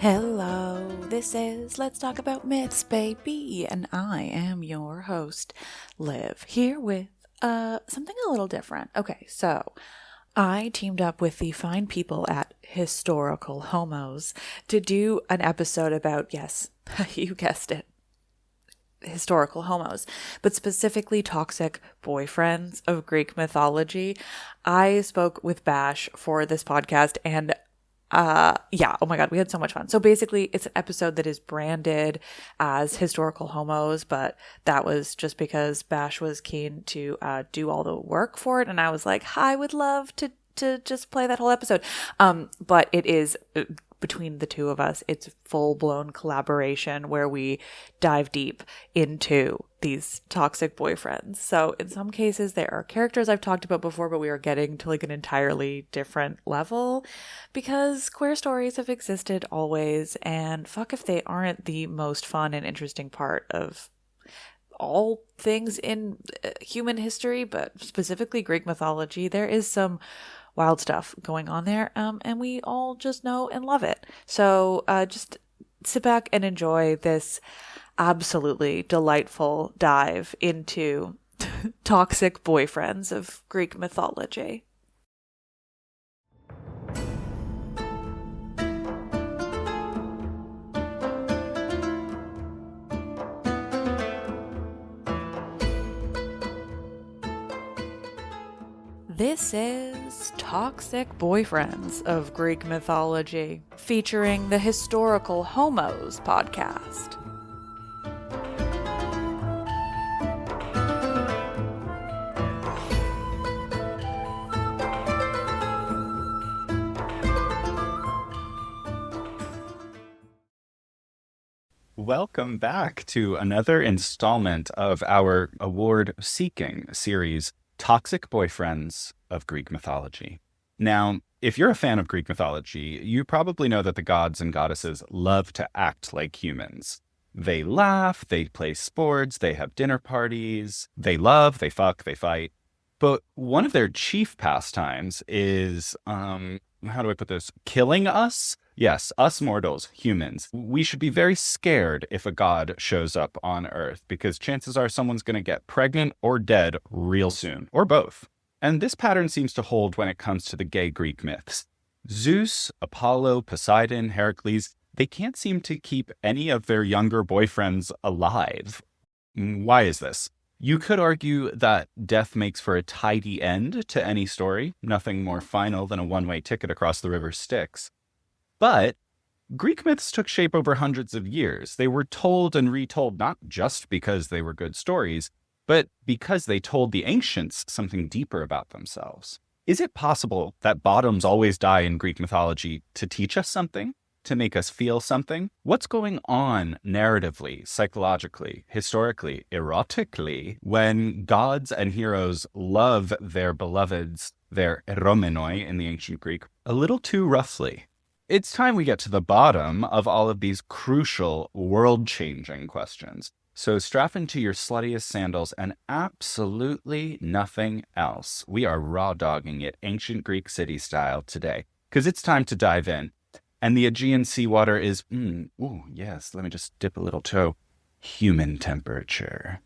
Hello, this is Let's Talk About Myths, baby, and I am your host, Liv, here with something a little different. Okay, so I teamed up with the fine people at Historical Homos to do an episode about, yes, you guessed it, historical homos, but specifically toxic boyfriends of Greek mythology. I spoke with Bash for this podcast, and oh my God, we had so much fun. So basically it's an episode that is branded as Historical Homos, but that was just because Bash was keen to do all the work for it, and I was like, I would love to just play that whole episode. But it is between the two of us, it's full-blown collaboration where we dive deep into these toxic boyfriends. So in some cases, there are characters I've talked about before, but we are getting to like an entirely different level because queer stories have existed always, and fuck if they aren't the most fun and interesting part of all things in human history, but specifically Greek mythology. There is some wild stuff going on there, and we all just know and love it. So just sit back and enjoy this absolutely delightful dive into toxic boyfriends of Greek mythology. This is Toxic Boyfriends of Greek Mythology, featuring the Historical Homos podcast. Welcome back to another installment of our award-seeking series, Toxic Boyfriends of Greek Mythology. Now, if you're a fan of Greek mythology, you probably know that the gods and goddesses love to act like humans. They laugh, they play sports, they have dinner parties, they love, they fuck, they fight. But one of their chief pastimes is, how do I put this? Killing us? Yes, us mortals, humans. We should be very scared if a god shows up on Earth, because chances are someone's going to get pregnant or dead real soon, or both. And this pattern seems to hold when it comes to the gay Greek myths. Zeus, Apollo, Poseidon, Heracles, they can't seem to keep any of their younger boyfriends alive. Why is this? You could argue that death makes for a tidy end to any story, nothing more final than a one-way ticket across the river Styx. But Greek myths took shape over hundreds of years. They were told and retold not just because they were good stories, but because they told the ancients something deeper about themselves. Is it possible that bottoms always die in Greek mythology to teach us something? To make us feel something? What's going on narratively, psychologically, historically, erotically, when gods and heroes love their beloveds, their eromenoi in the ancient Greek, a little too roughly? It's time we get to the bottom of all of these crucial, world-changing questions. So strap into your sluttiest sandals and absolutely nothing else. We are raw-dogging it ancient Greek city style today, because it's time to dive in. And the Aegean seawater is, yes, let me just dip a little toe, human temperature.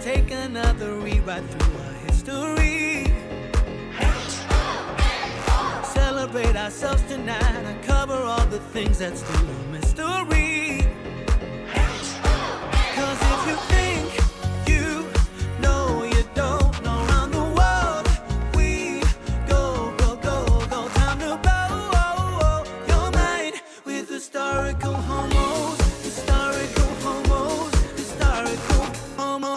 Take another rewrite through our history. Celebrate ourselves tonight and cover all the things that's still a mystery. 'Cause if you think you know, you don't know, around the world we go. Time to blow your mind with historical homos. Historical homos. Historical homos.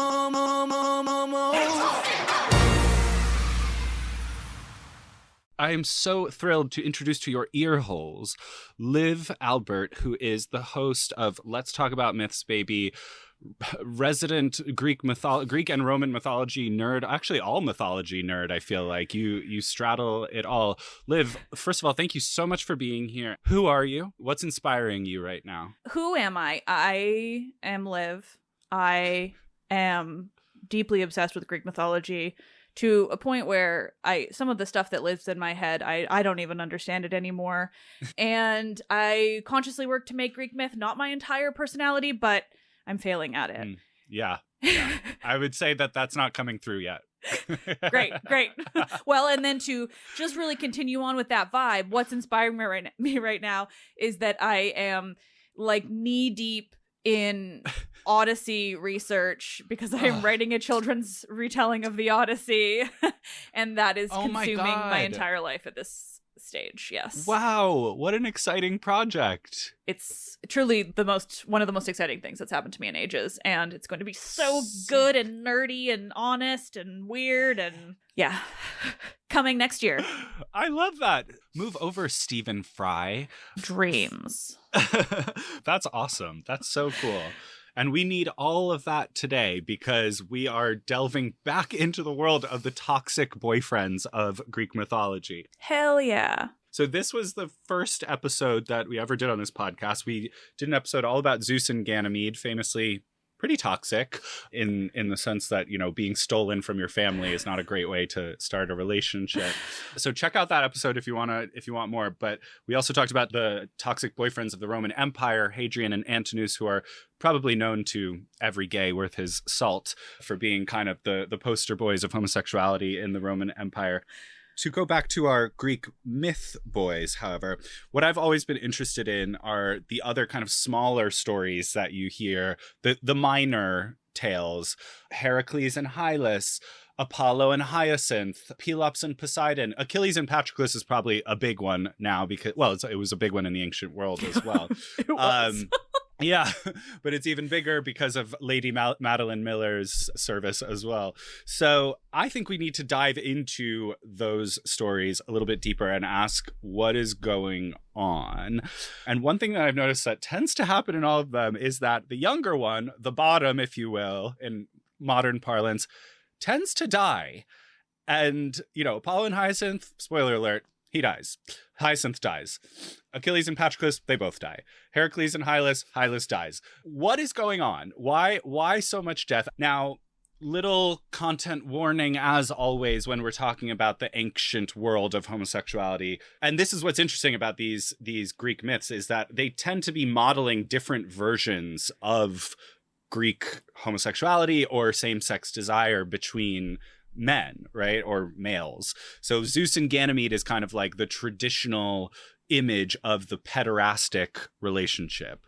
I am so thrilled to introduce to your ear holes Liv Albert, who is the host of Let's Talk About Myths, Baby, resident Greek and Roman mythology nerd, actually all mythology nerd. I feel like you straddle it all. Liv, first of all, thank you so much for being here. Who are you? What's inspiring you right now? Who am I? I am Liv. I am deeply obsessed with Greek mythology to a point where some of the stuff that lives in my head, I don't even understand it anymore. And I consciously work to make Greek myth not my entire personality, but I'm failing at it. Yeah. I would say that that's not coming through yet. Great. Well, and then to just really continue on with that vibe, what's inspiring me right now is that I am like knee deep in Odyssey research because I am writing a children's retelling of the Odyssey, and that is consuming my entire life at this stage. Yes. Wow, what an exciting project. It's truly one of the most exciting things that's happened to me in ages, and it's going to be so good and nerdy and honest and weird and yeah. Coming next year. I love that. Move over, Stephen Fry. Dreams. That's awesome. That's so cool. And we need all of that today because we are delving back into the world of the toxic boyfriends of Greek mythology. Hell yeah. So this was the first episode that we ever did on this podcast. We did an episode all about Zeus and Ganymede, famously pretty toxic in the sense that, you know, being stolen from your family is not a great way to start a relationship. So check out that episode if you want more. But we also talked about the toxic boyfriends of the Roman Empire, Hadrian and Antinous, who are probably known to every gay worth his salt for being kind of the poster boys of homosexuality in the Roman Empire. To go back to our Greek myth boys, however, what I've always been interested in are the other kind of smaller stories that you hear, the minor tales, Heracles and Hilas, Apollo and Hyacinth, Pelops and Poseidon. Achilles and Patroclus is probably a big one now because, well, it was a big one in the ancient world as well. It was. Yeah, but it's even bigger because of Lady Madeline Miller's service as well. So I think we need to dive into those stories a little bit deeper and ask what is going on. And one thing that I've noticed that tends to happen in all of them is that the younger one, the bottom, if you will, in modern parlance, tends to die. And, you know, Apollo and Hyacinth, spoiler alert, he dies. Hyacinth dies. Achilles and Patroclus, they both die. Heracles and Hylas dies. What is going on? Why so much death? Now, little content warning as always when we're talking about the ancient world of homosexuality. And this is what's interesting about these Greek myths is that they tend to be modeling different versions of Greek homosexuality or same-sex desire between men, right? Or males. So Zeus and Ganymede is kind of like the traditional image of the pederastic relationship.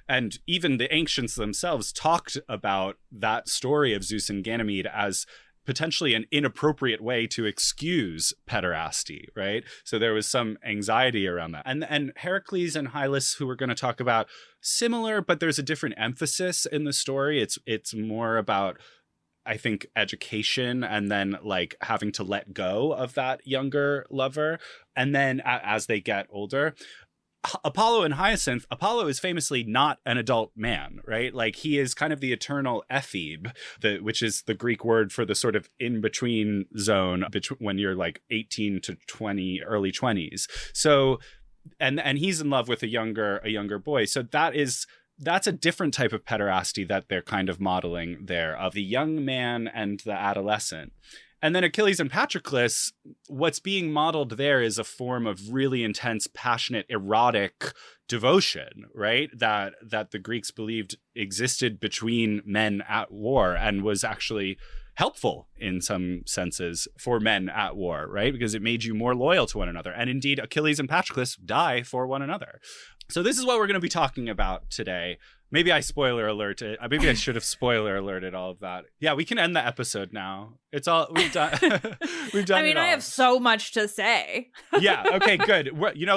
And even the ancients themselves talked about that story of Zeus and Ganymede as potentially an inappropriate way to excuse pederasty, right? So there was some anxiety around that. And Heracles and Hylas, who we're going to talk about, similar, but there's a different emphasis in the story. It's more about, I think, education and then like having to let go of that younger lover. And then as they get older, Apollo and Hyacinth, Apollo is famously not an adult man, right? Like he is kind of the eternal ephebe, which is the Greek word for the sort of in-between zone when you're like 18 to 20, early 20s. So, and he's in love with a younger boy. So that's a different type of pederasty that they're kind of modeling there of the young man and the adolescent. And then Achilles and Patroclus, what's being modeled there is a form of really intense, passionate, erotic devotion, right? That the Greeks believed existed between men at war and was actually helpful in some senses for men at war, right? Because it made you more loyal to one another. And indeed, Achilles and Patroclus die for one another. So this is what we're going to be talking about today. Maybe I spoiler alert it. Maybe I should have spoiler alerted all of that. Yeah, we can end the episode now. It's all we've done. We've done. I mean, it all. I have so much to say. Yeah. Okay. Good.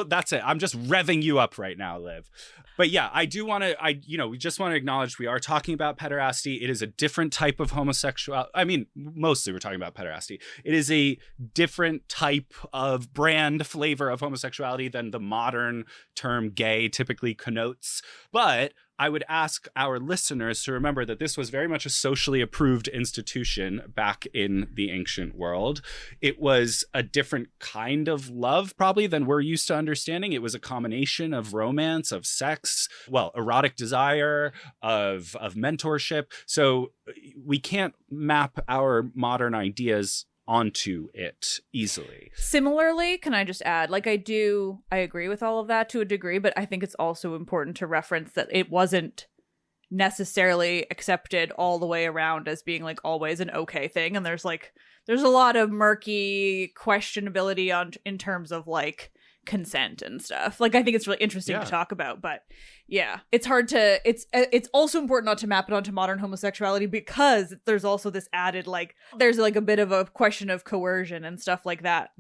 That's it. I'm just revving you up right now, Liv. But yeah, I do want to, we just want to acknowledge we are talking about pederasty. It is a different type of homosexuality. I mean, mostly we're talking about pederasty. It is a different type of brand flavor of homosexuality than the modern term gay typically connotes. But I would ask our listeners to remember that this was very much a socially approved institution back in the ancient world. It was a different kind of love, probably, than we're used to understanding. It was a combination of romance, of sex, erotic desire, of mentorship. So we can't map our modern ideas onto it easily. Similarly, can I just add, I agree with all of that to a degree, but I think it's also important to reference that it wasn't necessarily accepted all the way around as being always an okay thing. And there's a lot of murky questionability in terms of consent and stuff. I think it's really interesting to talk about, but yeah, it's hard to, it's also important not to map it onto modern homosexuality because there's also this added, there's a bit of a question of coercion and stuff like that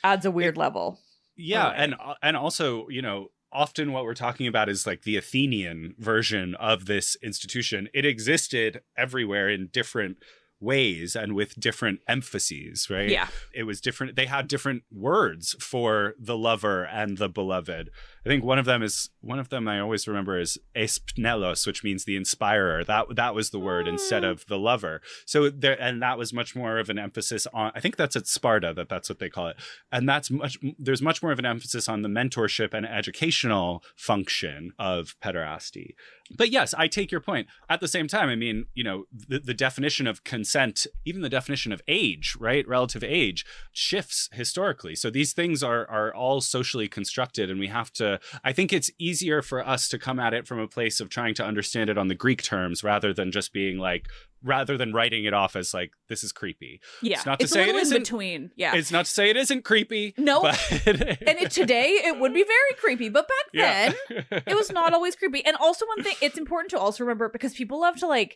adds a weird level. Yeah. And also, often what we're talking about is the Athenian version of this institution. It existed everywhere in different ways and with different emphases, right? Yeah. It was different. They had different words for the lover and the beloved. I think one of them I always remember is espnelos, which means the inspirer. That was the word instead of the lover. So and that was much more of an emphasis on, I think that's at Sparta, that's what they call it. And there's much more of an emphasis on the mentorship and educational function of pederasty. But yes, I take your point. At the same time, I mean, the definition of consent, even the definition of age, right? Relative age shifts historically. So these things are all socially constructed, and we have to, I think it's easier for us to come at it from a place of trying to understand it on the Greek terms rather than just being rather than writing it off as this is creepy. Yeah. It's not to say it isn't. In between. Yeah. It's not to say it isn't creepy. No. But and today it would be very creepy, but back then it was not always creepy. And also one thing, it's important to also remember, because people love to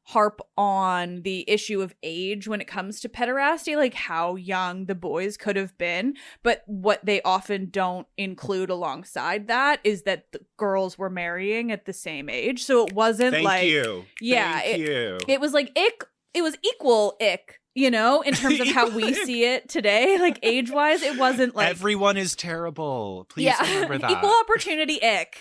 harp on the issue of age when it comes to pederasty, how young the boys could have been. But what they often don't include alongside that is that the girls were marrying at the same age. So it wasn't Thank you. Yeah. Thank you. It was ick. It was equal ick, in terms of how we see it today, age-wise. It wasn't everyone is terrible. Please remember that. Equal opportunity ick.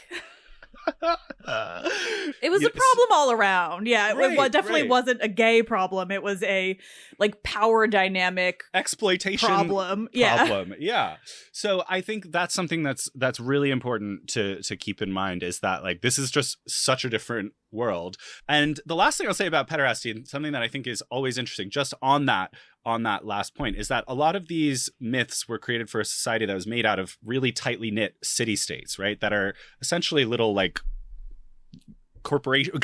It was a problem all around. Yeah, it definitely wasn't a gay problem. It was a power dynamic exploitation problem. Yeah. So I think that's something that's really important to keep in mind, is that this is just such a different world. And the last thing I'll say about pederasty, and something that I think is always interesting, just on that last point, is that a lot of these myths were created for a society that was made out of really tightly knit city-states, right? That are essentially little corporation,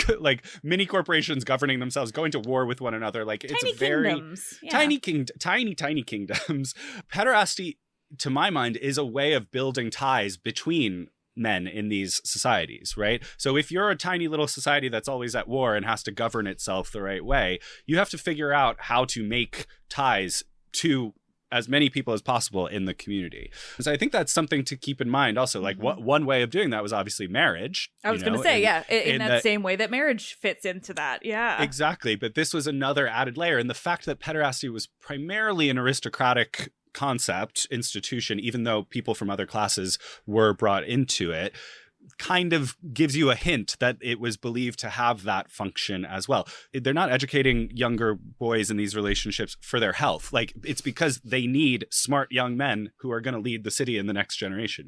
mini corporations governing themselves, going to war with one another. It's very kingdoms. Yeah. tiny kingdoms. Pederasty, to my mind, is a way of building ties between men in these societies, right? So if you're a tiny little society that's always at war and has to govern itself the right way, you have to figure out how to make ties to as many people as possible in the community. So I think that's something to keep in mind also. One way of doing that was obviously marriage. I was going to say, in that same way that marriage fits into that. Yeah. Exactly. But this was another added layer. And the fact that pederasty was primarily an aristocratic institution, even though people from other classes were brought into it, kind of gives you a hint that it was believed to have that function as well. They're not educating younger boys in these relationships for their health. It's because they need smart young men who are going to lead the city in the next generation,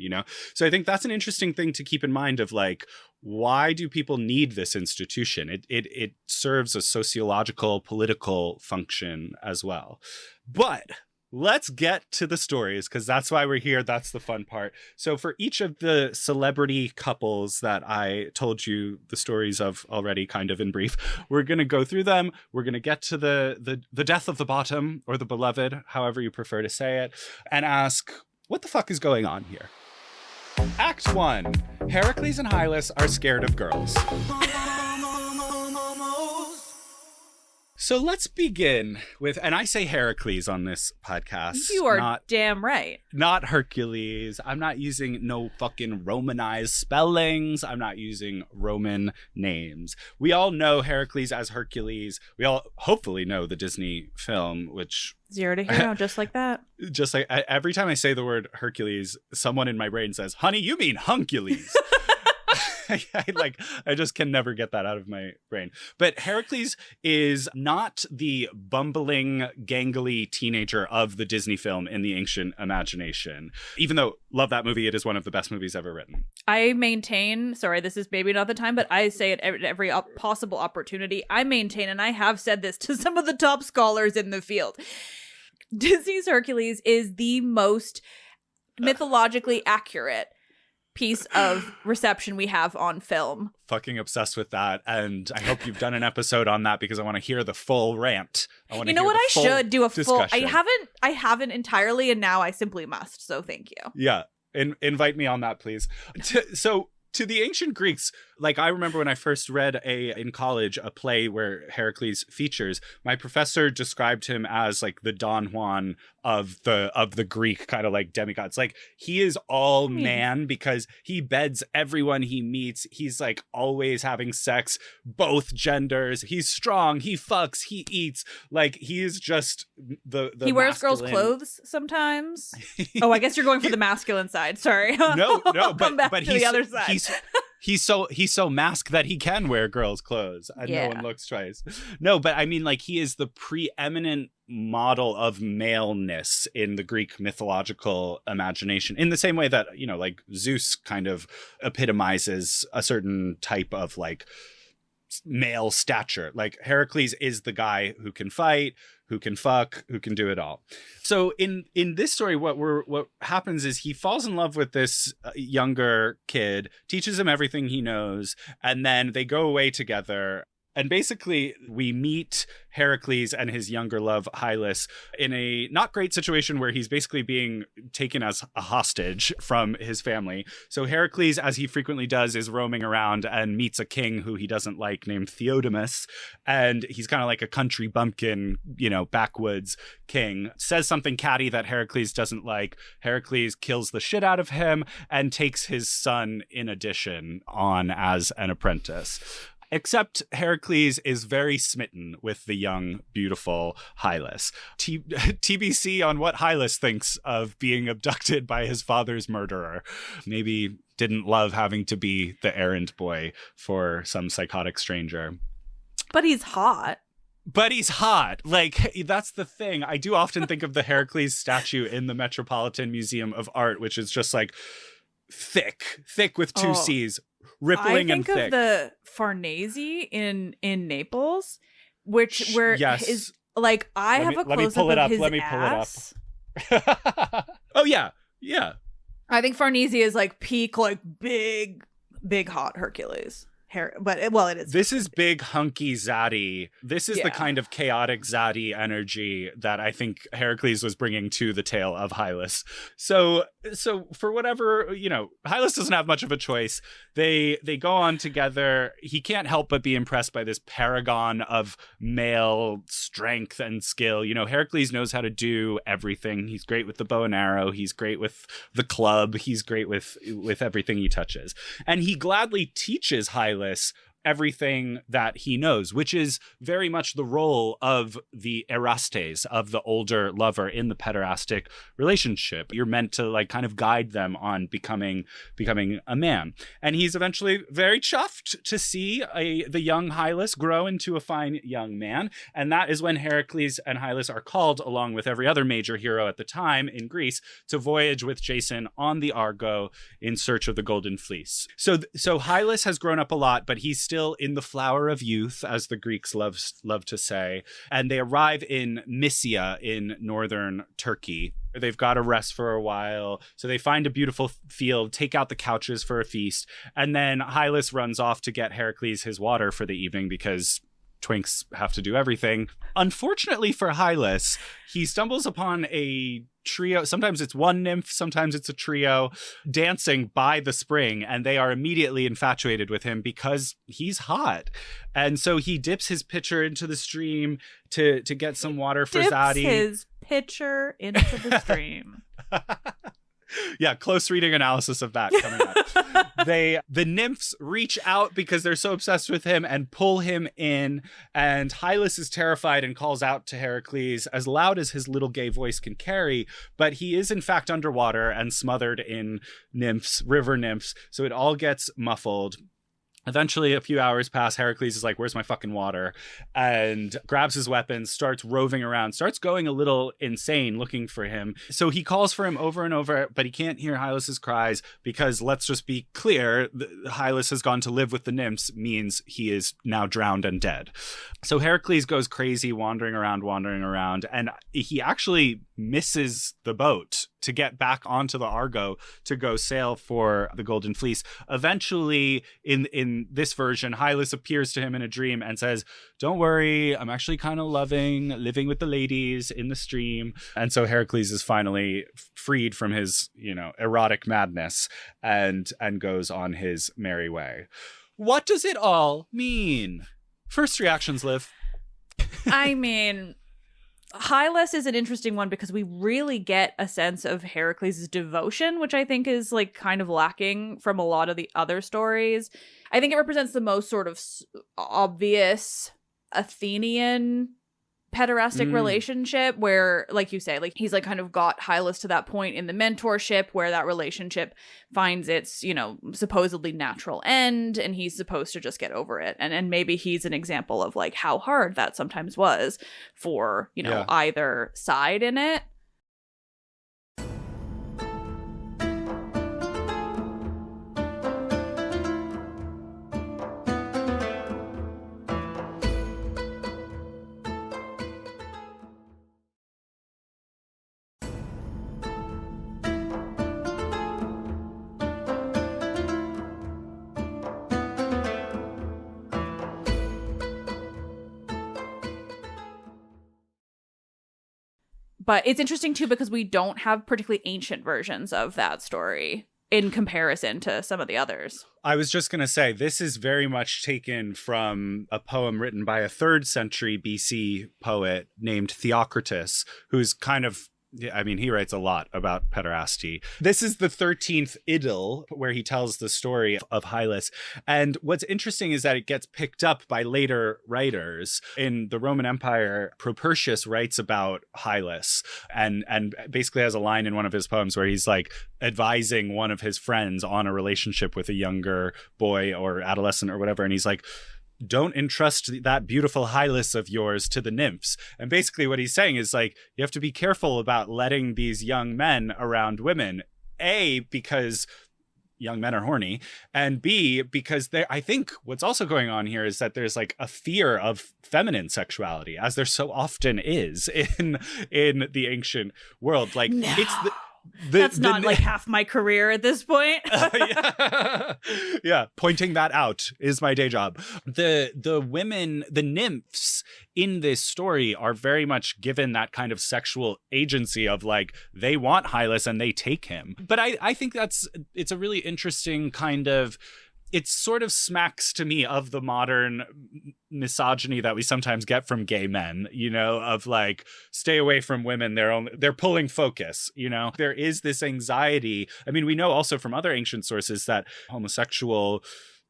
So I think that's an interesting thing to keep in mind of why do people need this institution? It serves a sociological, political function as well. But let's get to the stories, because that's why we're here. That's the fun part. So for each of the celebrity couples that I told you the stories of already, kind of in brief, we're going to go through them. We're going to get to the death of the bottom, or the beloved, however you prefer to say it, and ask, what the fuck is going on here? Act 1. Heracles and Hilas are scared of girls. So let's begin with, and I say Heracles on this podcast. You are damn right. Not Hercules. I'm not using no fucking Romanized spellings. I'm not using Roman names. We all know Heracles as Hercules. We all hopefully know the Disney film, which... 0 to hero, just like that. Just like every time I say the word Hercules, someone in my brain says, honey, you mean Huncules. I just can never get that out of my brain. But Heracles is not the bumbling, gangly teenager of the Disney film in the ancient imagination. Even though, love that movie, it is one of the best movies ever written. I maintain, sorry, this is maybe not the time, but I say it at every possible opportunity. I maintain, and I have said this to some of the top scholars in the field, Disney's Hercules is the most mythologically accurate piece of reception we have on film. Fucking obsessed with that, and I hope you've done an episode on that because I want to hear the full rant. You know what? I should do a full. Discussion. I haven't entirely, and now I simply must. So thank you. Yeah, invite me on that, please. To the ancient Greeks, like I remember when I first read in college a play where Heracles features, my professor described him as like the Don Juan of the Greek kind of like demigods. Like he is all man because he beds everyone he meets. He's like always having sex, both genders. He's strong. He fucks. He eats. Like he is just the he wears girls' clothes sometimes. Oh, I guess you're going for the masculine side. Sorry. No, but he's the other side. He's so masked that he can wear girls' clothes and no one looks twice. No, but I mean, like, he is the preeminent model of maleness in the Greek mythological imagination, in the same way that, you know, like Zeus kind of epitomizes a certain type of like male stature. Like Heracles is the guy who can fight, who can fuck, who can do it all. So in this story, what happens is he falls in love with this younger kid, teaches him everything he knows, and then they go away together. And basically, we meet Heracles and his younger love, Hylas, in a not great situation where he's basically being taken as a hostage from his family. So Heracles, as he frequently does, is roaming around and meets a king who he doesn't like named Theodamus. And he's kind of like a country bumpkin, you know, backwoods king. Says something catty that Heracles doesn't like. Heracles kills the shit out of him and takes his son in addition on as an apprentice. Except Heracles is very smitten with the young, beautiful Hylas. TBC on what Hylas thinks of being abducted by his father's murderer. Maybe didn't love having to be the errand boy for some psychotic stranger. But he's hot. Like, that's the thing. I do often think of the Heracles statue in the Metropolitan Museum of Art, which is just like thick with two C's. Rippling and thick. I think of the Farnese in Naples, where is like I have a close up of his ass. Let me pull it up. Oh yeah. I think Farnese is like peak, like big hot Hercules. It is. This is big, hunky zaddy. This is the kind of chaotic zaddy energy that I think Heracles was bringing to the tale of Hylas. So for whatever, you know, Hylas doesn't have much of a choice. They go on together. He can't help but be impressed by this paragon of male strength and skill. You know, Heracles knows how to do everything. He's great with the bow and arrow. He's great with the club. He's great with everything he touches. And he gladly teaches Hylas everything that he knows, which is very much the role of the erastes, of the older lover in the pederastic relationship. You're meant to like kind of guide them on becoming a man. And he's eventually very chuffed to see the young Hylas grow into a fine young man. And that is when Heracles and Hylas are called, along with every other major hero at the time in Greece, to voyage with Jason on the Argo in search of the Golden Fleece. So Hylas has grown up a lot, but he's still in the flower of youth, as the Greeks love to say. And they arrive in Mysia in northern Turkey. They've got to rest for a while. So they find a beautiful field, take out the couches for a feast. And then Hylas runs off to get Heracles his water for the evening because twinks have to do everything. Unfortunately for Hylas, he stumbles upon a trio. Sometimes it's one nymph, sometimes it's a trio, dancing by the spring, and they are immediately infatuated with him because he's hot. And so he dips his pitcher into the stream to get some water for Zadie. His pitcher into the stream. Yeah, close reading analysis of that coming up. The nymphs reach out because they're so obsessed with him and pull him in, and Hylas is terrified and calls out to Heracles as loud as his little gay voice can carry, but he is in fact underwater and smothered in river nymphs, so it all gets muffled. Eventually, a few hours pass. Heracles is like, where's my fucking water? And grabs his weapons, starts roving around, starts going a little insane looking for him. So he calls for him over and over, but he can't hear Hylas's cries because, let's just be clear, Hylas has gone to live with the nymphs, means he is now drowned and dead. So Heracles goes crazy, wandering around, and he actually misses the boat to get back onto the Argo to go sail for the Golden Fleece. Eventually, in this version, Hylas appears to him in a dream and says, don't worry, I'm actually kind of loving living with the ladies in the stream. And so Heracles is finally freed from his, erotic madness and goes on his merry way. What does it all mean? First reactions, Liv. I mean, Hylas is an interesting one because we really get a sense of Heracles' devotion, which I think is like kind of lacking from a lot of the other stories. I think it represents the most sort of obvious Athenian pederastic relationship where, like you say, like he's like kind of got Hylas to that point in the mentorship where that relationship finds its, supposedly natural end, and he's supposed to just get over it. And maybe he's an example of like how hard that sometimes was for, either side in it. But it's interesting, too, because we don't have particularly ancient versions of that story in comparison to some of the others. I was just going to say, this is very much taken from a poem written by a 3rd century BC poet named Theocritus, who's kind of, he writes a lot about pederasty. This is the 13th idyll where he tells the story of Hylas. And what's interesting is that it gets picked up by later writers. In the Roman Empire, Propertius writes about Hylas and basically has a line in one of his poems where he's like advising one of his friends on a relationship with a younger boy or adolescent or whatever. And he's like, don't entrust that beautiful Hylas of yours to the nymphs. And basically what he's saying is like, you have to be careful about letting these young men around women, A, because young men are horny, and B, because I think what's also going on here is that there's like a fear of feminine sexuality, as there so often is in the ancient world. Like, no. It's that's not like half my career at this point. Yeah, pointing that out is my day job. The women, the nymphs in this story are very much given that kind of sexual agency of like, they want Hylas and they take him. But I think it's a really interesting kind of, it sort of smacks to me of the modern misogyny that we sometimes get from gay men, of like, stay away from women. They're pulling focus, There is this anxiety. We know also from other ancient sources that homosexual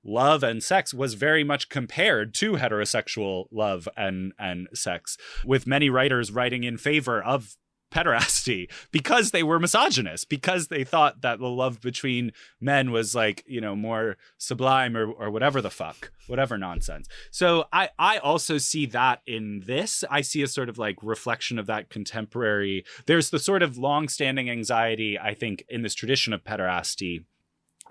love and sex was very much compared to heterosexual love and sex, with many writers writing in favor of pederasty because they were misogynist, because they thought that the love between men was like, more sublime or whatever the fuck, whatever nonsense. So I also see that in this. I see a sort of like reflection of that contemporary. There's the sort of long-standing anxiety, I think, in this tradition of pederasty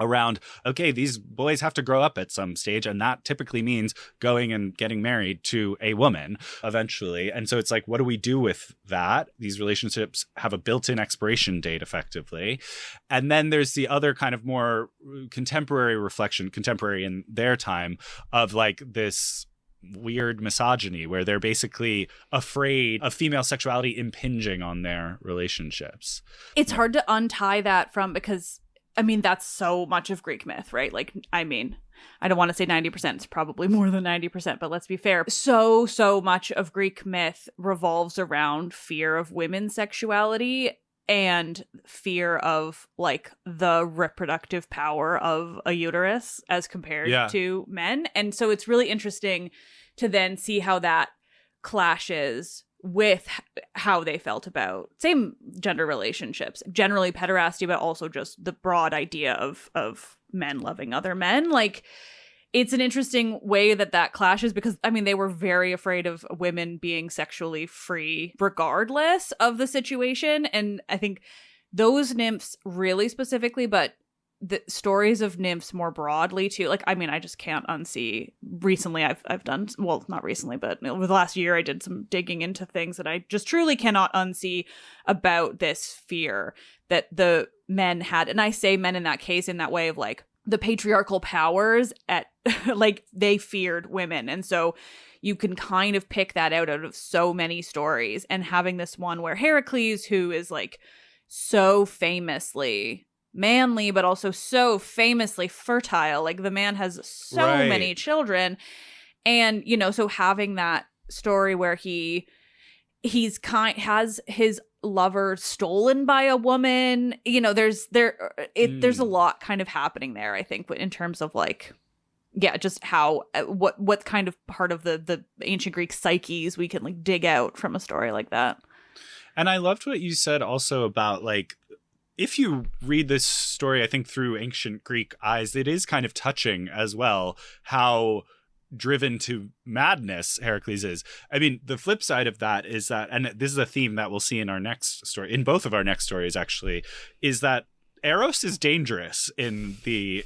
around, okay, these boys have to grow up at some stage, and that typically means going and getting married to a woman eventually. And so it's like, what do we do with that? These relationships have a built-in expiration date, effectively. And then there's the other kind of more contemporary reflection, contemporary in their time, of like this weird misogyny where they're basically afraid of female sexuality impinging on their relationships. It's hard to untie that from, because I mean, that's so much of Greek myth, right? Like, I mean, I don't want to say 90%, it's probably more than 90%, but let's be fair. So much of Greek myth revolves around fear of women's sexuality and fear of like the reproductive power of a uterus as compared to men. And so it's really interesting to then see how that clashes with how they felt about same gender relationships, generally pederasty, but also just the broad idea of men loving other men. Like, it's an interesting way that clashes, because I mean, they were very afraid of women being sexually free regardless of the situation. And I think those nymphs really specifically, but the stories of nymphs more broadly too. Like, I mean, I just can't unsee. Recently I've done, well, not recently, but over the last year I did some digging into things that I just truly cannot unsee about this fear that the men had. And I say men in that case in that way of like the patriarchal powers at like they feared women. And so you can kind of pick that out of so many stories. And having this one where Heracles, who is like so famously manly, but also so famously fertile, like the man has so many children. And, you know, so having that story where has his lover stolen by a woman, you know, there's a lot kind of happening there, I think, in terms of like, yeah, just how what kind of part of the ancient Greek psyches we can like dig out from a story like that. And I loved what you said also about like, if you read this story, I think through ancient Greek eyes, it is kind of touching as well how driven to madness Heracles is. I mean, the flip side of that is that, and this is a theme that we'll see in our next story, in both of our next stories actually, is that Eros is dangerous in the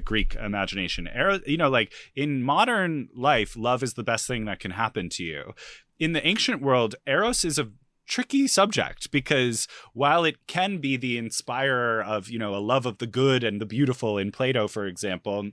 Greek imagination. Eros, you know, like in modern life, love is the best thing that can happen to you. In the ancient world, Eros is a tricky subject, because while it can be the inspirer of, you know, a love of the good and the beautiful in Plato, for example,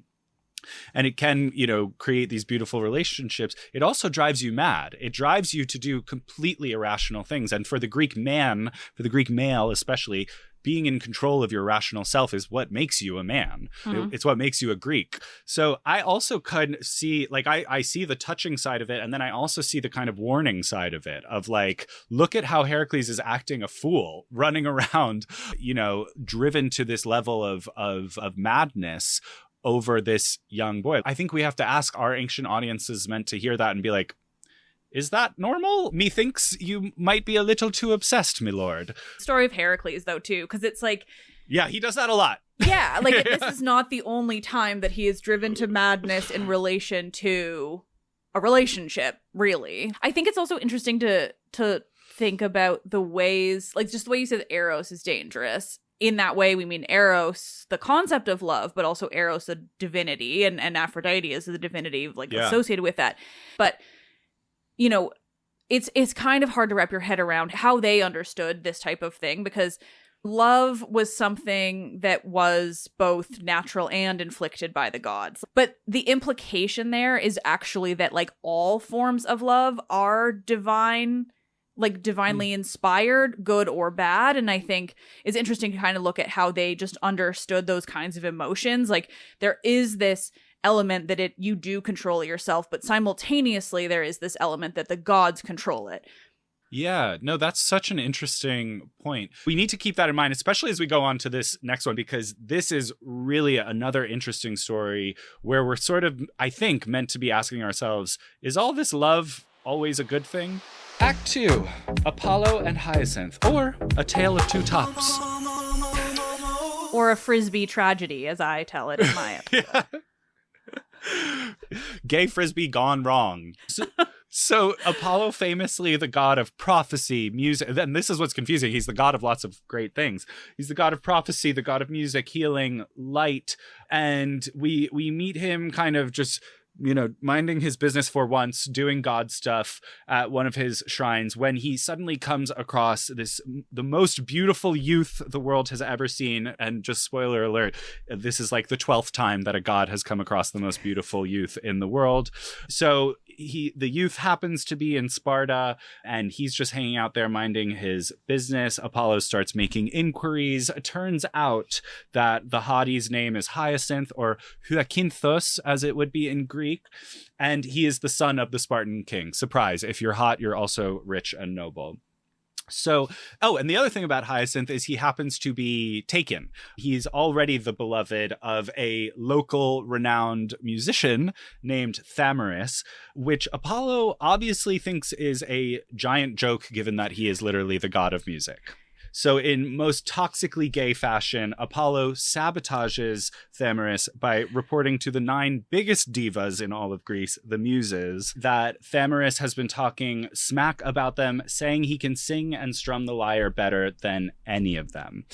and it can, you know, create these beautiful relationships, it also drives you mad. It drives you to do completely irrational things. And for the Greek male especially, being in control of your rational self is what makes you a man. Mm-hmm. It's what makes you a Greek. So I also kind of see, like, I see the touching side of it. And then I also see the kind of warning side of it, of like, look at how Heracles is acting a fool, running around, you know, driven to this level of madness over this young boy. I think we have to ask, our ancient audiences meant to hear that and be like, is that normal? Methinks you might be a little too obsessed, my lord. Story of Heracles, though, too, because it's like... Yeah, he does that a lot. Yeah, like, this is not the only time that he is driven to madness in relation to a relationship, really. I think it's also interesting to think about the ways, like, just the way you said Eros is dangerous. In that way, we mean Eros, the concept of love, but also Eros, the divinity, and Aphrodite is the divinity, like, associated with that. But... you know, it's kind of hard to wrap your head around how they understood this type of thing, because love was something that was both natural and inflicted by the gods. But the implication there is actually that, like, all forms of love are divine, like divinely inspired, good or bad. And I think it's interesting to kind of look at how they just understood those kinds of emotions. Like, there is this element that you do control yourself, but simultaneously there is this element that the gods control it. Yeah, no, that's such an interesting point. We need to keep that in mind, especially as we go on to this next one, because this is really another interesting story where we're sort of, I think, meant to be asking ourselves, is all this love always a good thing? Act 2, Apollo and Hyacinth, or A Tale of Two Tops. Or a frisbee tragedy, as I tell it in my episode. Yeah. Gay frisbee gone wrong. So Apollo, famously the god of prophecy, music, and this is what's confusing. He's the god of lots of great things. He's the god of prophecy, the god of music, healing, light, and we meet him kind of just minding his business for once, doing God stuff at one of his shrines, when he suddenly comes across the most beautiful youth the world has ever seen. And just spoiler alert, this is like the 12th time that a god has come across the most beautiful youth in the world. So the youth happens to be in Sparta, and he's just hanging out there minding his business. Apollo starts making inquiries. It turns out that the hottie's name is Hyacinth, or Hyacinthus, as it would be in Greek, and he is the son of the Spartan king. Surprise, if you're hot, you're also rich and noble. So, and the other thing about Hyacinth is he happens to be taken. He's already the beloved of a local renowned musician named Thamyris, which Apollo obviously thinks is a giant joke, given that he is literally the god of music. So in most toxically gay fashion, Apollo sabotages Thamyris by reporting to the 9 biggest divas in all of Greece, the Muses, that Thamyris has been talking smack about them, saying he can sing and strum the lyre better than any of them.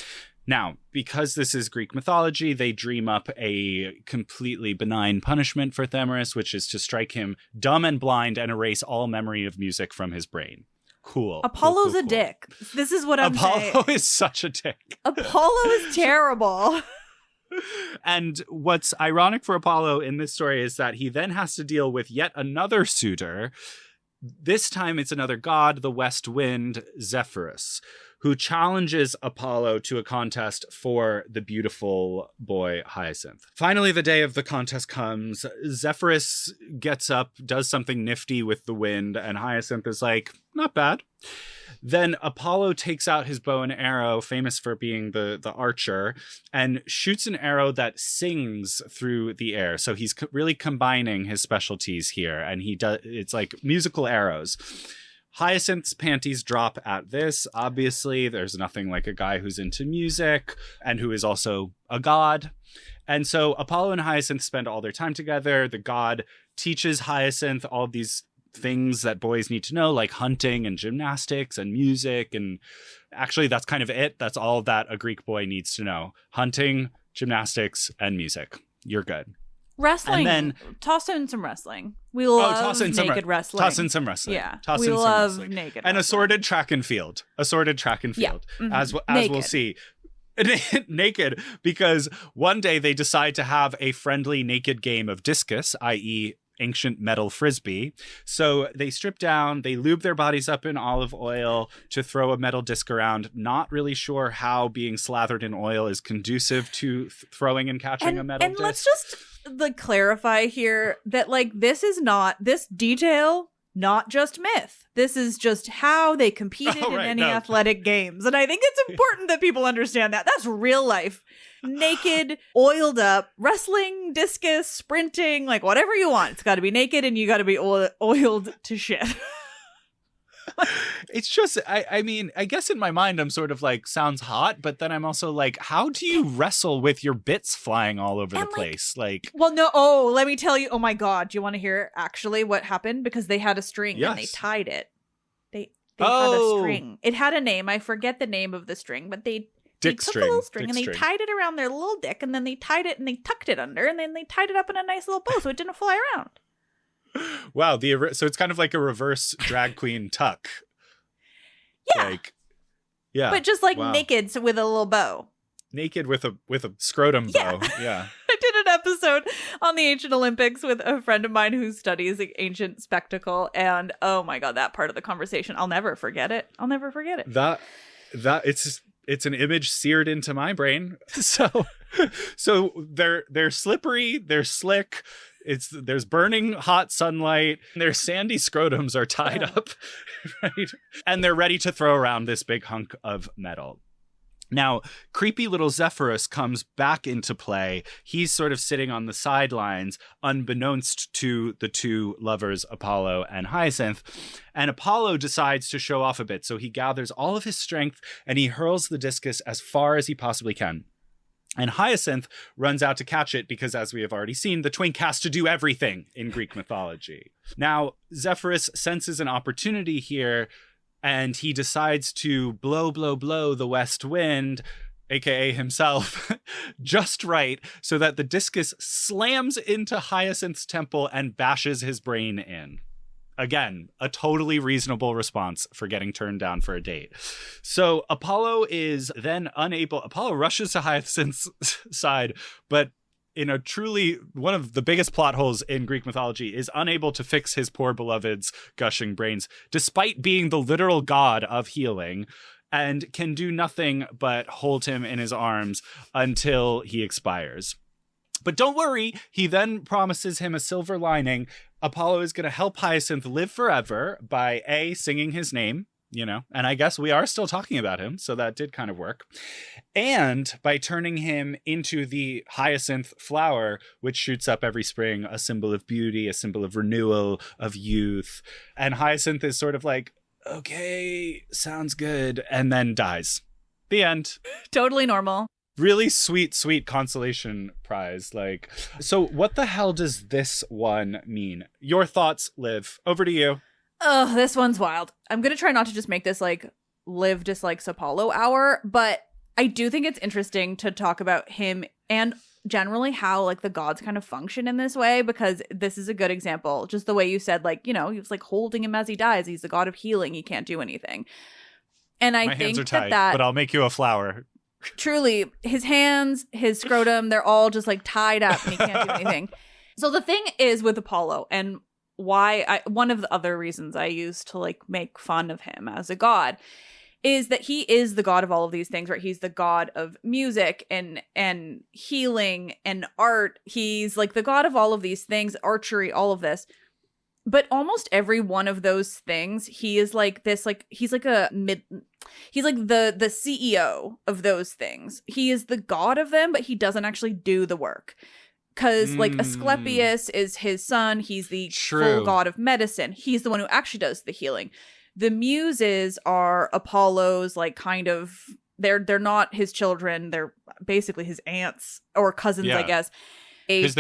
Now, because this is Greek mythology, they dream up a completely benign punishment for Thamyris, which is to strike him dumb and blind and erase all memory of music from his brain. Cool. Apollo's cool. a dick. This is what I'm saying. Apollo is such a dick. Apollo is terrible. And what's ironic for Apollo in this story is that he then has to deal with yet another suitor. This time it's another god, the west wind, Zephyrus, who challenges Apollo to a contest for the beautiful boy Hyacinth. Finally, the day of the contest comes. Zephyrus gets up, does something nifty with the wind, and Hyacinth is like, not bad. Then Apollo takes out his bow and arrow, famous for being the archer, and shoots an arrow that sings through the air. So he's really combining his specialties here, and it's like musical arrows. Hyacinth's panties drop at this. Obviously, there's nothing like a guy who's into music and who is also a god. And so Apollo and Hyacinth spend all their time together. The god teaches Hyacinth all of these things that boys need to know, like hunting and gymnastics and music. And actually, that's kind of it. That's all that a Greek boy needs to know. Hunting, gymnastics, and music. You're good. Wrestling. And then toss in some wrestling. We love naked wrestling. Toss in some wrestling. Yeah. Toss we in love some wrestling. Naked and wrestling. assorted track and field. Yeah. Mm-hmm. As we'll see. Naked, because one day they decide to have a friendly naked game of discus, i.e. ancient metal frisbee. So they strip down, they lube their bodies up in olive oil to throw a metal disc around, not really sure how being slathered in oil is conducive to throwing and catching a metal disc. And let's just clarify here that this detail, not just myth. This is just how they competed in any athletic games. And I think it's important that people understand that. That's real life. Naked, oiled up, wrestling, discus, sprinting, like whatever you want. It's got to be naked and you got to be oiled to shit. It's just, I mean, I guess in my mind, I'm sort of like, sounds hot, but then I'm also like, how do you wrestle with your bits flying all over the place? Well, no. Oh, let me tell you. Oh my God. Do you want to hear actually what happened? Because they had a string and they tied it. They had a string. It had a name. I forget the name of the string, but they took a little string and they tied it around their little dick, and then they tied it and they tucked it under, and then they tied it up in a nice little bow so it didn't fly around. Wow, so it's kind of like a reverse drag queen tuck. Yeah. But just naked, so with a little bow. Naked with a scrotum bow. Yeah. I did an episode on the ancient Olympics with a friend of mine who studies the ancient spectacle, and oh my God, that part of the conversation, I'll never forget it. That it's an image seared into my brain. So they're slippery, they're slick. There's burning hot sunlight. Their sandy scrotums are tied up, right? And they're ready to throw around this big hunk of metal. Now, creepy little Zephyrus comes back into play. He's sort of sitting on the sidelines, unbeknownst to the two lovers, Apollo and Hyacinth. And Apollo decides to show off a bit. So he gathers all of his strength and he hurls the discus as far as he possibly can. And Hyacinth runs out to catch it because, as we have already seen, the twink has to do everything in Greek mythology. Now, Zephyrus senses an opportunity here, and he decides to blow the west wind, aka himself, just right so that the discus slams into Hyacinth's temple and bashes his brain in. Again, a totally reasonable response for getting turned down for a date. So Apollo is then unable. Apollo rushes to Hyacinth's side, but in a truly one of the biggest plot holes in Greek mythology, is unable to fix his poor beloved's gushing brains, despite being the literal god of healing, and can do nothing but hold him in his arms until he expires. But don't worry, he then promises him a silver lining. Apollo is going to help Hyacinth live forever by A, singing his name, and I guess we are still talking about him, so that did kind of work. And by turning him into the hyacinth flower, which shoots up every spring, a symbol of beauty, a symbol of renewal, of youth. And Hyacinth is sort of like, okay, sounds good, and then dies. The end. Totally normal. Really sweet, sweet consolation prize. So what the hell does this one mean? Your thoughts, Liv. Over to you. Oh, this one's wild. I'm going to try not to just make this Liv dislikes Apollo hour, but I do think it's interesting to talk about him and generally how the gods kind of function in this way, because this is a good example. Just the way you said, he was holding him as he dies. He's the god of healing. He can't do anything. And I My think hands are tied, that but I'll make you a flower. Truly, his hands, his scrotum, they're all just tied up and he can't do anything. So the thing is with Apollo, and one of the other reasons I use to make fun of him as a god, is that he is the god of all of these things, right? He's the god of music and healing and art. He's the god of all of these things, archery, all of this. But almost every one of those things, he is he's the CEO of those things. He is the god of them, but he doesn't actually do the work. Because Asclepius is his son. He's the full god of medicine. He's the one who actually does the healing. The muses are Apollo's they're not his children. They're basically his aunts or cousins, I guess. Because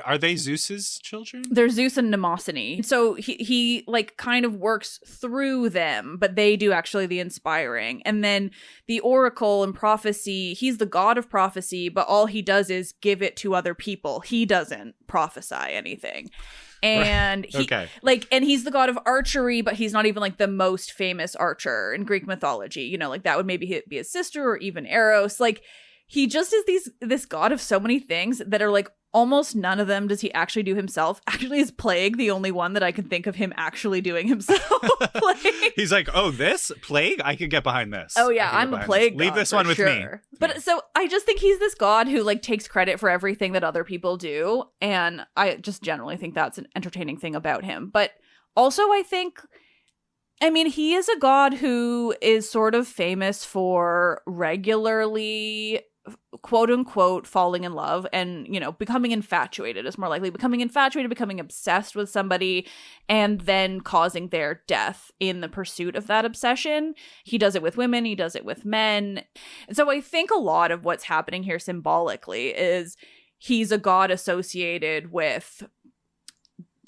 are they Zeus's children? They're Zeus and Mnemosyne. So he kind of works through them, but they do actually the inspiring. And then the oracle and prophecy, he's the god of prophecy, but all he does is give it to other people. He doesn't prophesy anything. And and he's the god of archery, but he's not even the most famous archer in Greek mythology. That would maybe be his sister or even Eros. He just is this god of so many things that are almost none of them does he actually do himself. Actually, is Plague the only one that I can think of him actually doing himself? He's this Plague? I could get behind this. Oh yeah, I'm a Plague god. Leave this one with me. But so I just think he's this god who takes credit for everything that other people do. And I just generally think that's an entertaining thing about him. But also I think, he is a god who is sort of famous for regularly, quote unquote, falling in love and, becoming infatuated is more likely. Becoming infatuated, becoming obsessed with somebody, and then causing their death in the pursuit of that obsession. He does it with women, he does it with men. And so I think a lot of what's happening here symbolically is he's a god associated with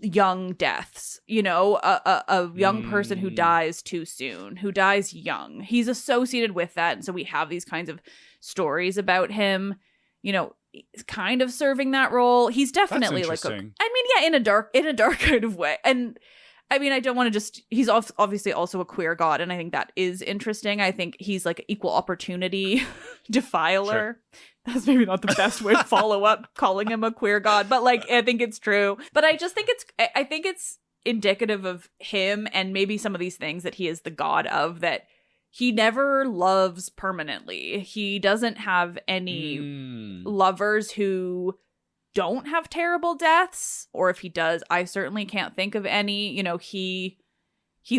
young deaths, a young person who dies too soon, who dies young. He's associated with that. And so we have these kinds of stories about him, kind of serving that role. He's definitely in a dark kind of way. And I don't want to he's obviously also a queer god. And I think that is interesting. I think he's equal opportunity defiler. Sure. That's maybe not the best way to follow up calling him a queer god, but I think it's true. But I just think it's indicative of him and maybe some of these things that he is the god of, that he never loves permanently. He doesn't have any lovers who don't have terrible deaths, or if he does, I certainly can't think of any. He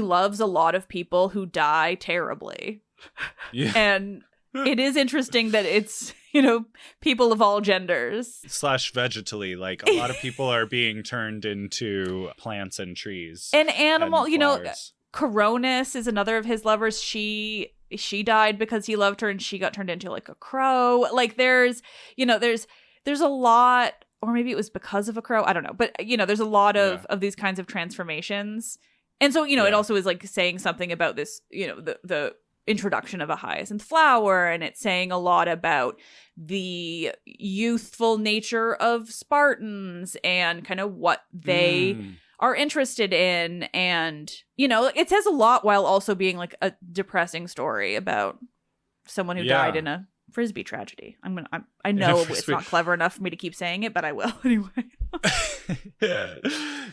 loves a lot of people who die terribly. Yeah. And it is interesting that it's, people of all genders. / vegetally. A lot of people are being turned into plants and trees. An animal, Coronis is another of his lovers. She died because he loved her and she got turned into a crow. There's a lot, or maybe it was because of a crow. I don't know. But, there's a lot of these kinds of transformations. And so, it also is saying something about this, the introduction of a hyacinth flower, and it's saying a lot about the youthful nature of Spartans and kind of what they are interested in. And, you know, it says a lot while also being like a depressing story about someone who died in a Frisbee tragedy. I know it's not clever enough for me to keep saying it, but I will anyway.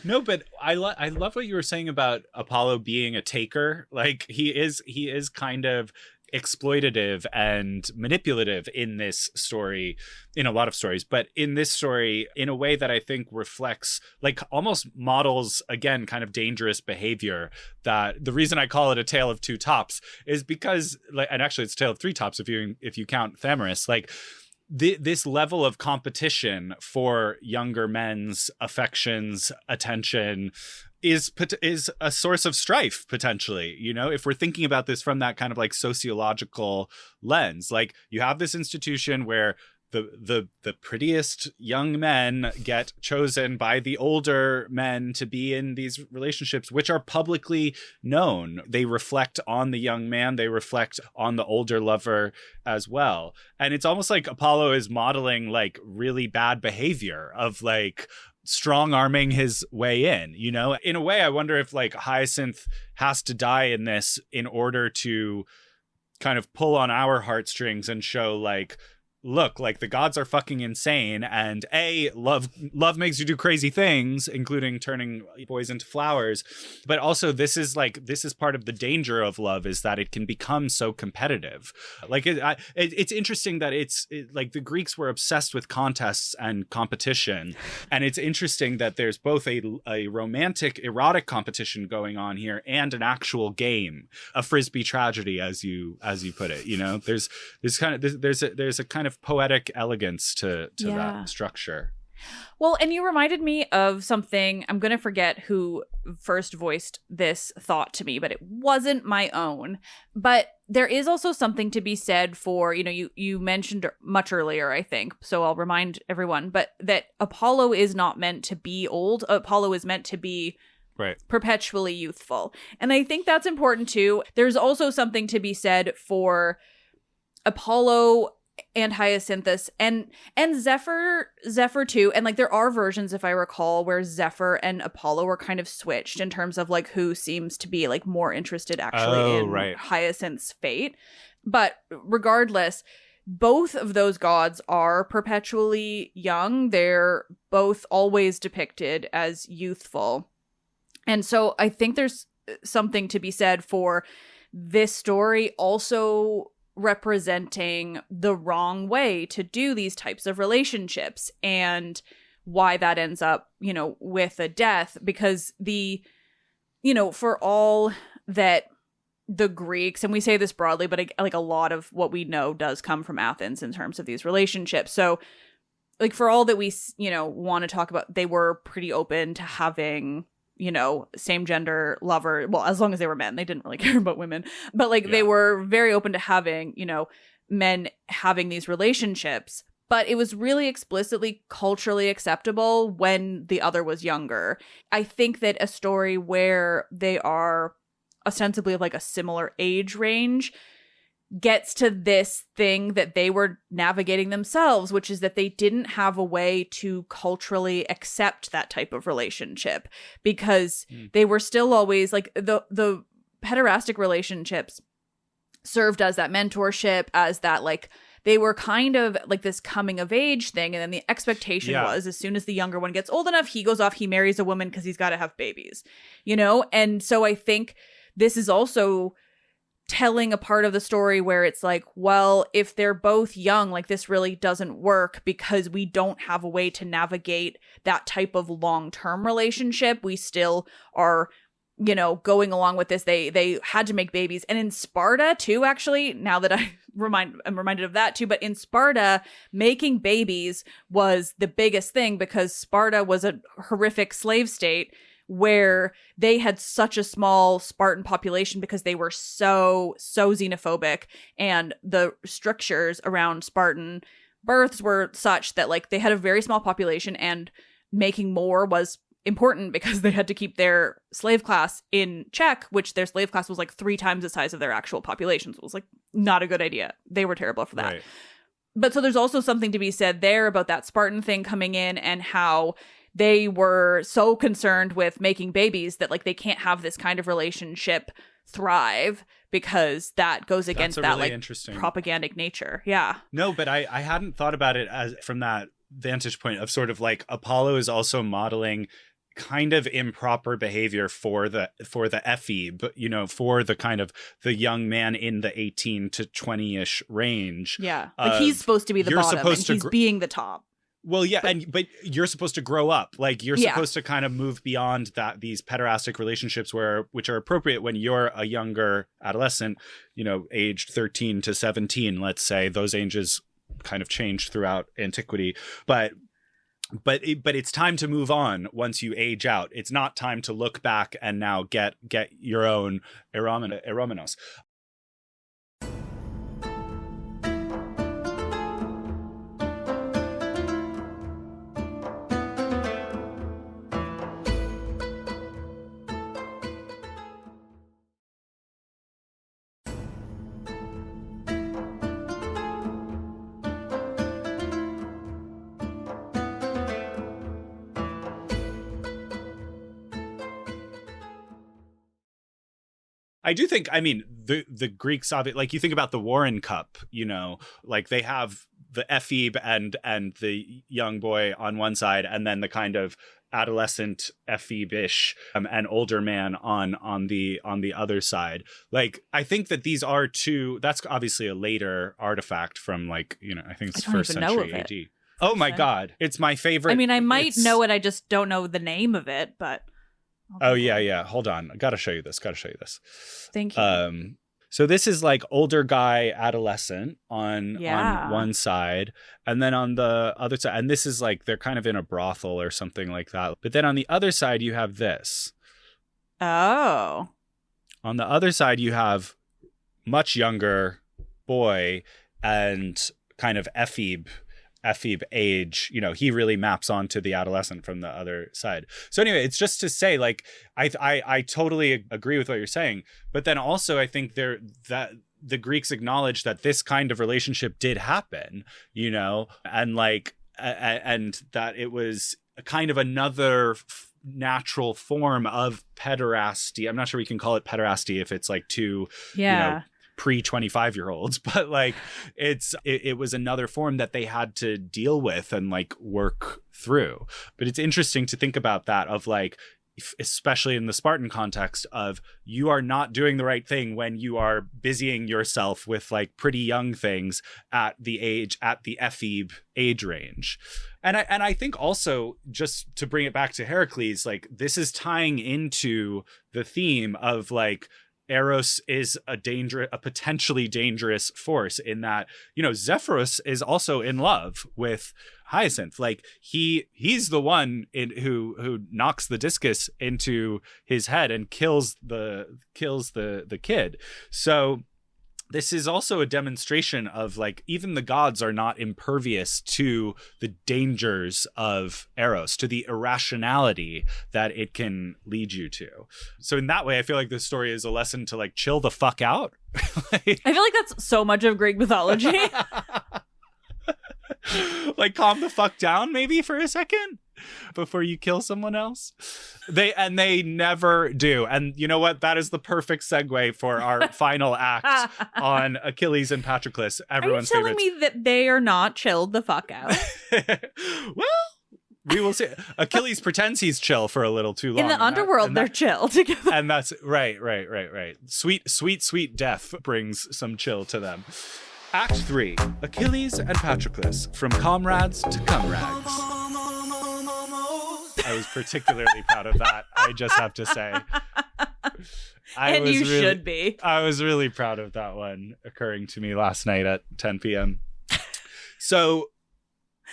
No, but I love what you were saying about Apollo being a taker. Like he is kind of exploitative and manipulative in this story, in a lot of stories, but in this story in a way that I think reflects, like almost models, again, kind of dangerous behavior. That the reason I call it a tale of two tops is because, like, and actually it's a tale of three tops if you count Thamyris, like this level of competition for younger men's affections, attention, is a source of strife, potentially. You know, if we're thinking about this from that kind of like sociological lens, like you have this institution where the prettiest young men get chosen by the older men to be in these relationships, which are publicly known. They reflect on the young man, they reflect on the older lover as well. And it's almost like Apollo is modeling like really bad behavior of like strong arming his way in, you know. In a way, I wonder if like Hyacinth has to die in this in order to kind of pull on our heartstrings and show like, look, like the gods are fucking insane, and love makes you do crazy things, including turning boys into flowers. But also this is part of the danger of love, is that it can become so competitive. Like it's interesting that it's like the Greeks were obsessed with contests and competition, and it's interesting that there's both a romantic erotic competition going on here and an actual game, a Frisbee tragedy, as you put it. You know, there's a kind of poetic elegance to that structure. Well, and you reminded me of something. I'm going to forget who first voiced this thought to me, but it wasn't my own. But there is also something to be said for, you know, you mentioned much earlier, I think, so I'll remind everyone, but that Apollo is not meant to be old. Apollo is meant to be perpetually youthful. And I think that's important too. There's also something to be said for Apollo and Hyacinthus and Zephyr too. And like there are versions, if I recall, where Zephyr and Apollo were kind of switched in terms of like who seems to be like more interested actually in Hyacinth's fate. But regardless, both of those gods are perpetually young. They're both always depicted as youthful. And so I think there's something to be said for this story also representing the wrong way to do these types of relationships and why that ends up, you know, with a death. Because for all that the Greeks, and we say this broadly, but like a lot of what we know does come from Athens in terms of these relationships. So like for all that we, you know, want to talk about, they were pretty open to having, you know, same gender lover. Well, as long as they were men, they didn't really care about women, but like they were very open to having, you know, men having these relationships. But it was really explicitly culturally acceptable when the other was younger. I think that a story where they are ostensibly of like a similar age range gets to this thing that they were navigating themselves, which is that they didn't have a way to culturally accept that type of relationship, because they were still always like the pederastic relationships served as that mentorship, as that like they were kind of like this coming of age thing. And then the expectation was as soon as the younger one gets old enough, he goes off, he marries a woman because he's got to have babies, you know? And so I think this is also telling a part of the story where it's like, well, if they're both young, like this really doesn't work because we don't have a way to navigate that type of long-term relationship. We still are, you know, going along with this. They had to make babies. And in Sparta too, actually, now that I'm reminded of that too, but in Sparta, making babies was the biggest thing because Sparta was a horrific slave state where they had such a small Spartan population because they were so xenophobic, and the strictures around Spartan births were such that like they had a very small population, and making more was important because they had to keep their slave class in check, which their slave class was like 3 times the size of their actual population. So it was like not a good idea. They were terrible for that. Right. But so there's also something to be said there about that Spartan thing coming in and how they were so concerned with making babies that like they can't have this kind of relationship thrive because that goes against that really like interesting propagandic nature. Yeah. No, but I hadn't thought about it as from that vantage point of sort of like Apollo is also modeling kind of improper behavior for the ephebe, but you know, for the kind of the young man in the 18 to 20ish range. Yeah. Like he's supposed to be the bottom and he's being the top. Well, yeah, but you're supposed to grow up. Like you're supposed to kind of move beyond these pederastic relationships which are appropriate when you're a younger adolescent, you know, aged 13 to 17, let's say. Those ages kind of changed throughout antiquity, but it's time to move on once you age out. It's not time to look back and now get your own eromenos. I do think, I mean, the Greeks, like you think about the Warren Cup, you know, like they have the ephebe and the young boy on one side, and then the kind of adolescent ephebe-ish and older man on the other side. Like, I think that these are two, that's obviously a later artifact from like, you know, I think it's first century AD. Oh my God. It's my favorite. I mean, I might know it. I just don't know the name of it, but. Oh, yeah. Hold on. I gotta show you this. Thank you. So this is like older guy adolescent on one side, and then on the other side, and this is like they're kind of in a brothel or something like that. But then on the other side, you have this. Oh. On the other side, you have much younger boy and kind of ephebe age, you know, he really maps onto the adolescent from the other side. So anyway, it's just to say, like, I totally agree with what you're saying, but then also I think that the Greeks acknowledge that this kind of relationship did happen, you know, and like, and that it was kind of another natural form of pederasty. I'm not sure we can call it pederasty if it's like two, you know, pre-25-year-olds, but like it was another form that they had to deal with and like work through. But it's interesting to think about that, of like, especially in the Spartan context, of you are not doing the right thing when you are busying yourself with like pretty young things at the ephebe age range. And I think also, just to bring it back to Heracles, like this is tying into the theme of like Eros is a potentially dangerous force, in that, you know, Zephyrus is also in love with Hyacinth. Like he's the one who knocks the discus into his head and kills the kid. So this is also a demonstration of like, even the gods are not impervious to the dangers of Eros, to the irrationality that it can lead you to. So in that way, I feel like this story is a lesson to like chill the fuck out. I feel like that's so much of Greek mythology. Like, calm the fuck down maybe for a second before you kill someone else. They never do. And you know what? That is the perfect segue for our final act on Achilles and Patroclus. Everyone's favorites. Are you telling me that they are not chilled the fuck out? Well, we will see. Achilles pretends he's chill for a little too long. In the underworld, they're chill together. And that's right. Sweet death brings some chill to them. Act 3, Achilles and Patroclus, from comrades to comrades. I was particularly proud of that, I just have to say. Should be. I was really proud of that one occurring to me last night at 10 p.m. So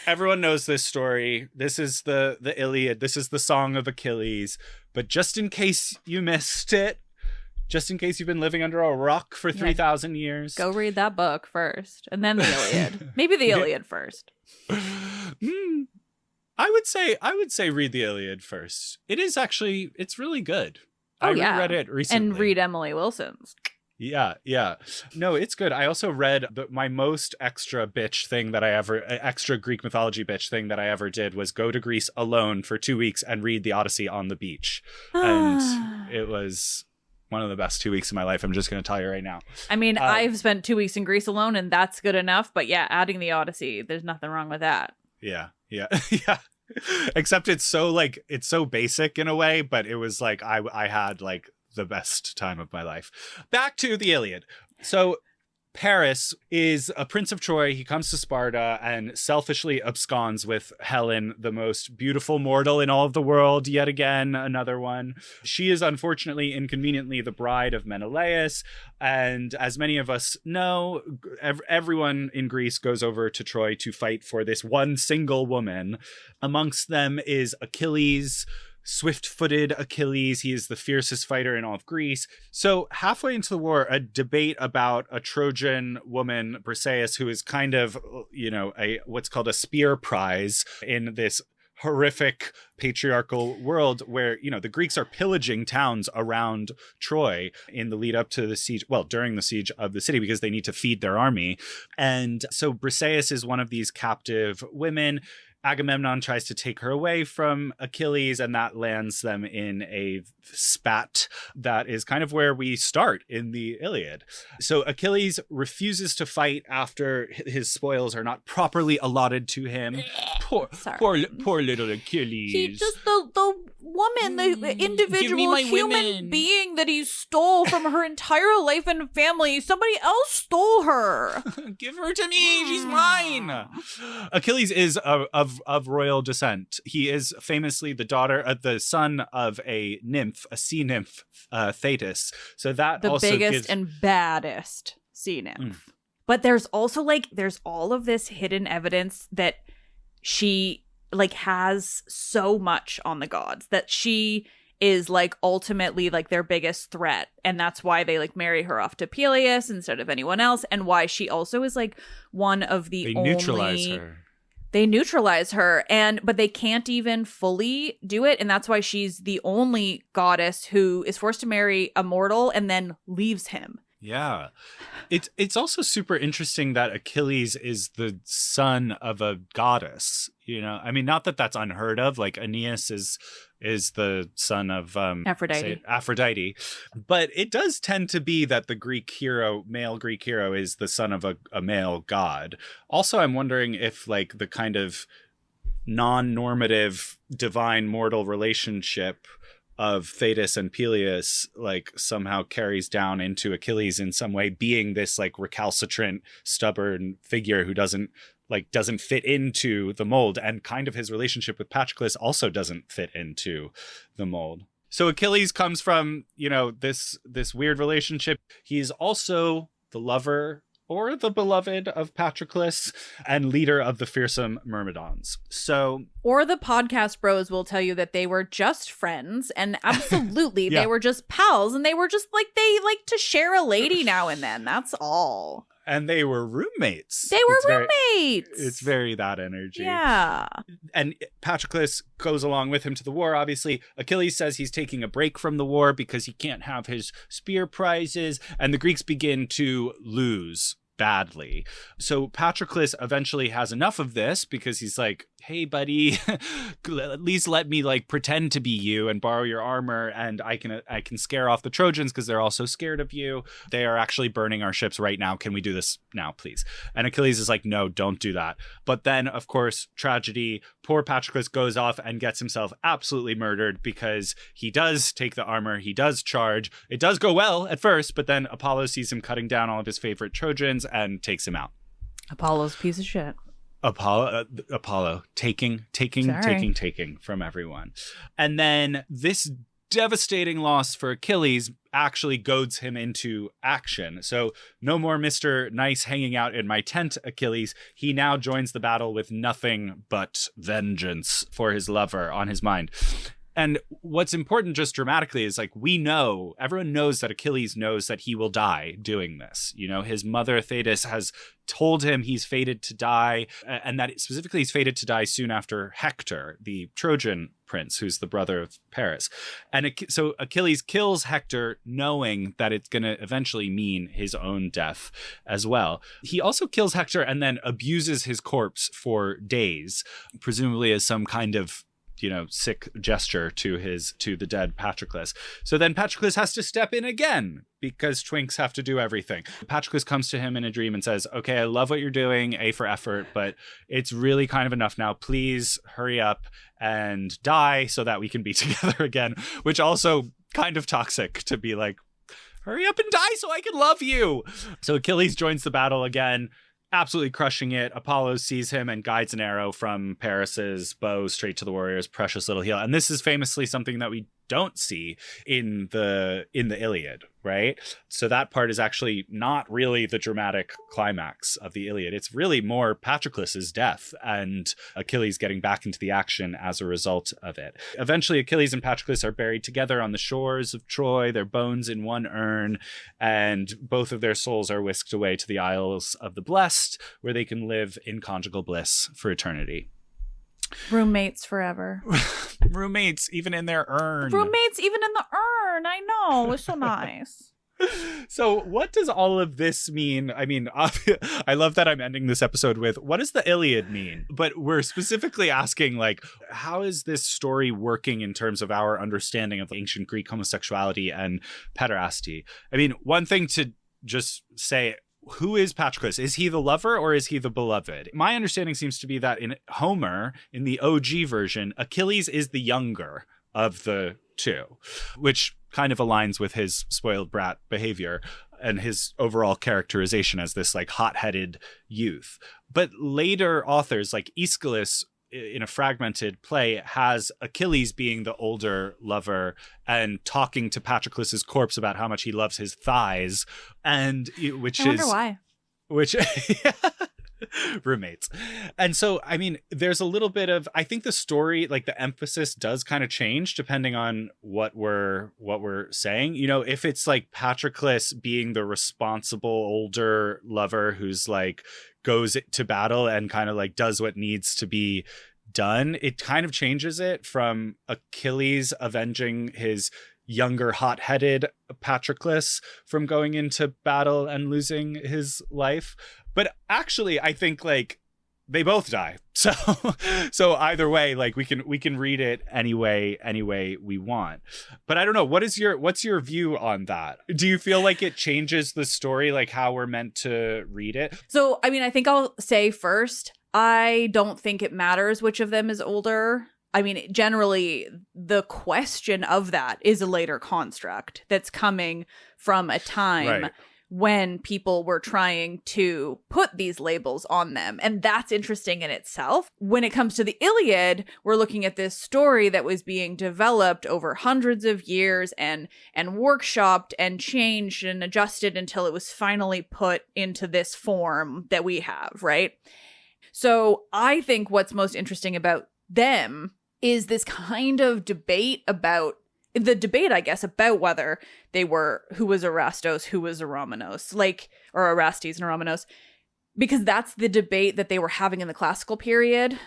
everyone knows this story. This is the Iliad. This is the Song of Achilles. But just in case you missed it, just in case you've been living under a rock for 3,000 years, go read that book first, and then the Iliad. Maybe the Iliad first. I would say read the Iliad first. It's really good. I reread it recently. And read Emily Wilson's. Yeah. No, it's good. I also read my most extra Greek mythology bitch thing that I ever did was go to Greece alone for 2 weeks and read the Odyssey on the beach. And it was one of the best 2 weeks of my life. I'm just going to tell you right now. I mean, I've spent 2 weeks in Greece alone, and that's good enough. But yeah, adding the Odyssey, there's nothing wrong with that. Yeah. Except it's so basic in a way, but it was like I had like the best time of my life. Back to the Iliad. So Paris is a prince of Troy. He comes to Sparta and selfishly absconds with Helen, the most beautiful mortal in all of the world. Yet again, another one. She is unfortunately, inconveniently, the bride of Menelaus. And as many of us know, everyone in Greece goes over to Troy to fight for this one single woman. Amongst them is Achilles, swift-footed Achilles. He is the fiercest fighter in all of Greece. So halfway into the war, a debate about a Trojan woman, Briseis, who is kind of, what's called a spear prize in this horrific patriarchal world where, the Greeks are pillaging towns around Troy in the lead up to the siege, during the siege of the city, because they need to feed their army. And so Briseis is one of these captive women. Agamemnon tries to take her away from Achilles, and that lands them in a spat that is kind of where we start in the Iliad. So Achilles refuses to fight after his spoils are not properly allotted to him. Poor little Achilles. He just the woman, the individual human being that he stole from her entire life and family. Somebody else stole her. Give her to me. She's mine. Achilles is of royal descent. He is famously the son of a nymph, a sea nymph, Thetis. So that the also biggest and baddest sea nymph. But there's also there's all of this hidden evidence that she has so much on the gods, that she is ultimately their biggest threat, and that's why they marry her off to Peleus instead of anyone else, and why she also is one of the only they neutralize her, but they can't even fully do it, and that's why she's the only goddess who is forced to marry a mortal and then leaves him. Yeah. It's also super interesting that Achilles is the son of a goddess, I mean, not that that's unheard of, Aeneas is the son of Aphrodite, but it does tend to be that the male Greek hero is the son of a male god. Also, I'm wondering if the kind of non-normative divine mortal relationship of Thetis and Peleus somehow carries down into Achilles in some way, being this recalcitrant, stubborn figure who doesn't fit into the mold, and kind of his relationship with Patroclus also doesn't fit into the mold. So Achilles comes from, this weird relationship. He's also the lover or the beloved of Patroclus and leader of the fearsome Myrmidons. Or the podcast bros will tell you that they were just friends, and absolutely they were just pals, and they were just they like to share a lady now and then. That's all. And they were roommates. It's very that energy. Yeah. And Patroclus goes along with him to the war, obviously. Achilles says he's taking a break from the war because he can't have his spear prizes. And the Greeks begin to lose badly. So Patroclus eventually has enough of this because he's like, hey, buddy, at least let me pretend to be you and borrow your armor, and I can scare off the Trojans because they're also scared of you. They are actually burning our ships right now. Can we do this now, please? And Achilles is like, no, don't do that. But then, of course, tragedy, poor Patroclus goes off and gets himself absolutely murdered because he does take the armor, he does charge. It does go well at first, but then Apollo sees him cutting down all of his favorite Trojans and takes him out. Apollo's a piece of shit. Apollo taking from everyone. And then this devastating loss for Achilles actually goads him into action. So no more Mr. Nice hanging out in my tent, Achilles. He now joins the battle with nothing but vengeance for his lover on his mind. And what's important just dramatically is like everyone knows that Achilles knows that he will die doing this. You know, his mother Thetis has told him he's fated to die, and that specifically he's fated to die soon after Hector, the Trojan prince, who's the brother of Paris. And so Achilles kills Hector knowing that it's going to eventually mean his own death as well. He also kills Hector and then abuses his corpse for days, presumably as some kind of sick gesture to the dead Patroclus. So then Patroclus has to step in again because twinks have to do everything. Patroclus comes to him in a dream and says, okay, I love what you're doing, A for effort, but it's really kind of enough now. Please hurry up and die so that we can be together again, which also kind of toxic to be like, hurry up and die so I can love you. So Achilles joins the battle again, absolutely crushing it. Apollo sees him and guides an arrow from Paris's bow straight to the warrior's precious little heel. And this is famously something that we don't see in the Iliad, right? So that part is actually not really the dramatic climax of the Iliad. It's really more Patroclus's death and Achilles getting back into the action as a result of it. Eventually, Achilles and Patroclus are buried together on the shores of Troy, their bones in one urn, and both of their souls are whisked away to the Isles of the Blessed, where they can live in conjugal bliss for eternity. Roommates forever. Roommates, even in their urn. Roommates, even in the urn. I know. It's so nice. So what does all of this mean? I mean, I love that I'm ending this episode with, what does the Iliad mean? But we're specifically asking, like, how is this story working in terms of our understanding of ancient Greek homosexuality and pederasty? I mean, one thing to just say, who is Patroclus? Is he the lover or is he the beloved? My understanding seems to be that in Homer, in the OG version, Achilles is the younger of the two, which kind of aligns with his spoiled brat behavior and his overall characterization as this like hot-headed youth. But later authors like Aeschylus in a fragmented play has Achilles being the older lover and talking to Patroclus's corpse about how much he loves his thighs, and I wonder why. Roommates. And so, I mean, there's a little bit of, I think the story, like the emphasis does kind of change depending on what we're saying. You know, if it's like Patroclus being the responsible older lover who's like goes to battle and kind of like does what needs to be done, it kind of changes it from Achilles avenging his younger hot-headed Patroclus from going into battle and losing his life. But actually, I think like they both die. So either way, like we can read it any way we want. But I don't know, what's your view on that? Do you feel like it changes the story, like how we're meant to read it? So, I mean, I think I'll say first, I don't think it matters which of them is older. I mean, generally, the question of that is a later construct that's coming from a time Right. when people were trying to put these labels on them. And that's interesting in itself. When it comes to the Iliad, we're looking at this story that was being developed over hundreds of years and workshopped and changed and adjusted until it was finally put into this form that we have, right? So I think what's most interesting about them is this kind of debate about I guess, about whether they were, who was Erastos, who was Eromenos, like, or Erastes and Eromenos, because that's the debate that they were having in the classical period.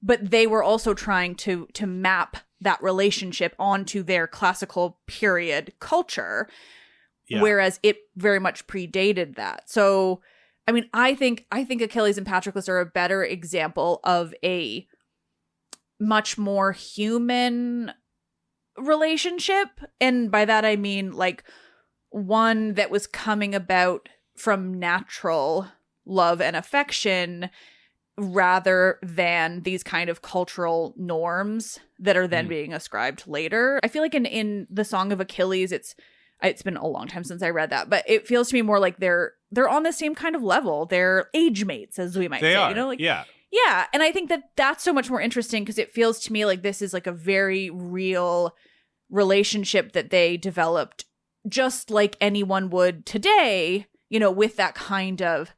But they were also trying to map that relationship onto their classical period culture, whereas it very much predated that. So, I mean, I think Achilles and Patroclus are a better example of a much more human relationship, and by that I mean like one that was coming about from natural love and affection rather than these kind of cultural norms that are then being ascribed later. I feel like in the Song of Achilles, it's been a long time since I read that, but it feels to me more like they're on the same kind of level. They're age mates, as we might say. Are. You know, like Yeah, and I think that that's so much more interesting because it feels to me like this is like a very real relationship that they developed just like anyone would today, you know, with that kind of,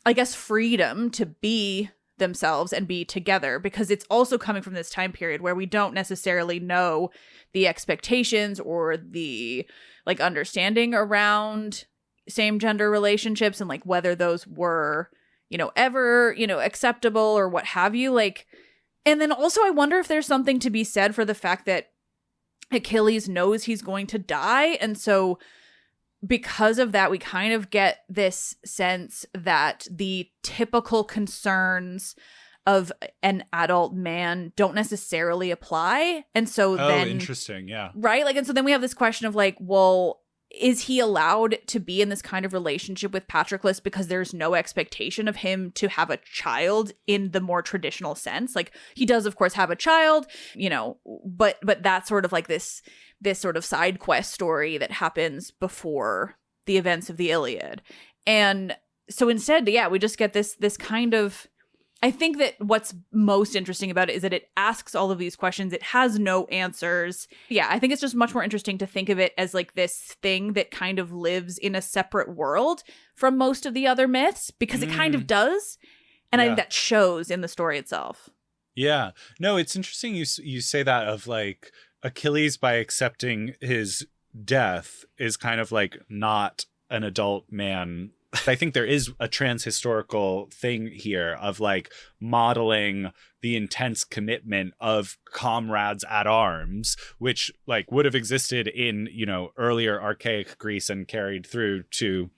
I guess, freedom to be themselves and be together, because it's also coming from this time period where we don't necessarily know the expectations or the like understanding around same gender relationships and like whether those were, you know, ever, you know, acceptable or what have you. Like, and then also I wonder if there's something to be said for the fact that Achilles knows he's going to die. And so because of that, we kind of get this sense that the typical concerns of an adult man don't necessarily apply. And so then, interesting. Yeah. right? Like, and so then we have this question of like, well, is he allowed to be in this kind of relationship with Patroclus because there's no expectation of him to have a child in the more traditional sense? Like, he does, of course, have a child, you know, but that's sort of like this sort of side quest story that happens before the events of the Iliad. And so instead, yeah, we just get this kind of, I think that what's most interesting about it is that it asks all of these questions. It has no answers. Yeah, I think it's just much more interesting to think of it as like this thing that kind of lives in a separate world from most of the other myths, because it kind of does. And I think that shows in the story itself. Yeah. No, it's interesting you say that of like Achilles, by accepting his death, is kind of like not an adult man. I think there is a transhistorical thing here of like modeling the intense commitment of comrades at arms, which like would have existed in, you know, earlier archaic Greece and carried through to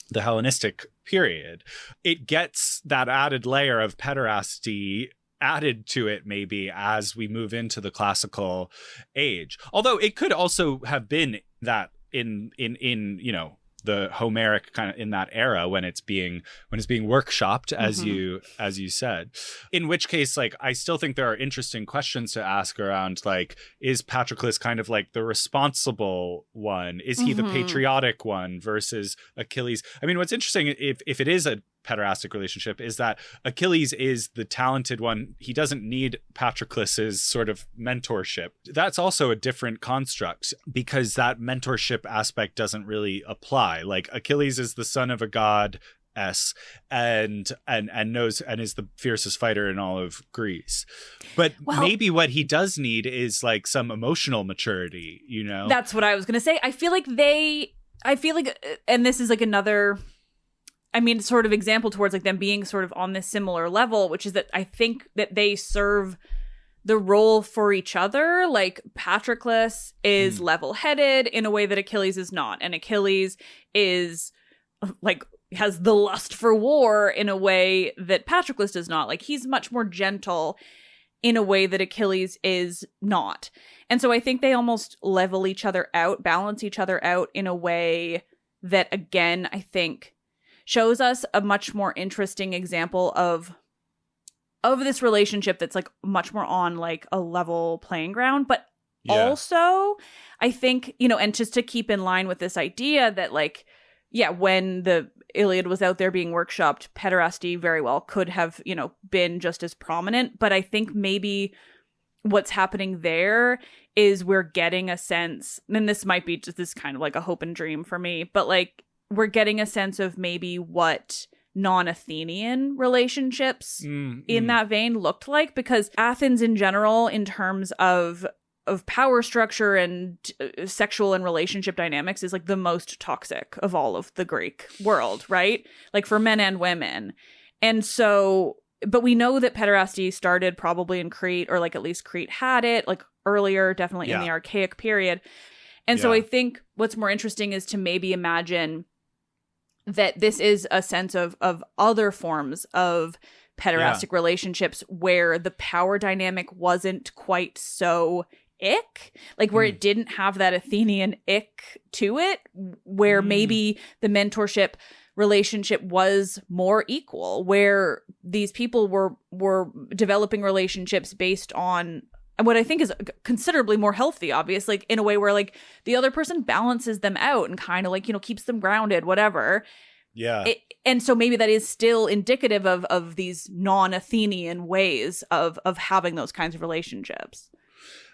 the Hellenistic period. It gets that added layer of pederasty added to it maybe as we move into the classical age. Although it could also have been that in you know, the Homeric kind of in that era when it's being workshopped, as you said, in which case, like, I still think there are interesting questions to ask around, like, is Patroclus kind of like the responsible one? Is he the patriotic one versus Achilles? I mean, what's interesting, if it is a pederastic relationship, is that Achilles is the talented one. He doesn't need Patroclus's sort of mentorship. That's also a different construct because that mentorship aspect doesn't really apply. Like, Achilles is the son of a god and knows and is the fiercest fighter in all of Greece. But maybe what he does need is like some emotional maturity, you know? That's what I was going to say. I feel like, and this is like another, I mean, sort of example towards like them being sort of on this similar level, which is that I think that they serve the role for each other. Like, Patroclus is level-headed in a way that Achilles is not. And Achilles is like, has the lust for war in a way that Patroclus does not. Like, he's much more gentle in a way that Achilles is not. And so I think they almost level each other out, balance each other out in a way that, again, I think shows us a much more interesting example of this relationship that's like much more on like a level playing ground. But also, I think, you know, and just to keep in line with this idea that like, yeah, when the Iliad was out there being workshopped, pederasty very well could have, you know, been just as prominent. But I think maybe what's happening there is we're getting a sense, and this might be just this kind of like a hope and dream for me, but like we're getting a sense of maybe what non-Athenian relationships in that vein looked like, because Athens in general, in terms of power structure and sexual and relationship dynamics, is like the most toxic of all of the Greek world, right? Like, for men and women. And so, but we know that pederasty started probably in Crete, or like at least Crete had it like earlier, definitely in the archaic period. And so I think what's more interesting is to maybe imagine that this is a sense of other forms of pederastic relationships where the power dynamic wasn't quite so ick, like where it didn't have that Athenian ick to it, where maybe the mentorship relationship was more equal, where these people were developing relationships based on what I think is considerably more healthy, obviously, like in a way where like the other person balances them out and kind of like, you know, keeps them grounded, whatever. Yeah. And so maybe that is still indicative of these non-Athenian ways of having those kinds of relationships.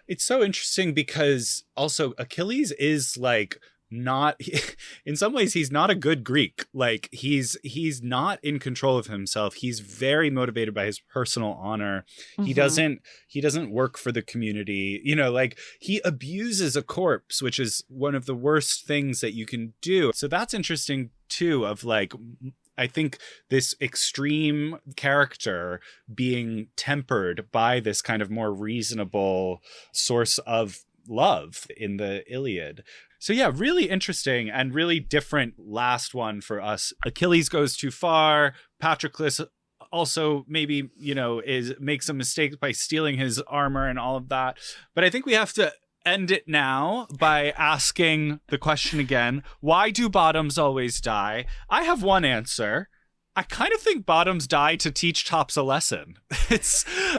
It's so interesting because also Achilles is like not in some ways he's not a good Greek. Like he's not in control of himself. He's very motivated by his personal honor. He doesn't work for the community. You know, like he abuses a corpse, which is one of the worst things that you can do. So that's interesting too, of like, I think this extreme character being tempered by this kind of more reasonable source of love in the Iliad. So yeah, really interesting and really different last one for us. Achilles goes too far. Patroclus also maybe, you know, makes a mistake by stealing his armor and all of that. But I think we have to end it now by asking the question again, why do bottoms always die? I have one answer. I kind of think bottoms die to teach tops a lesson.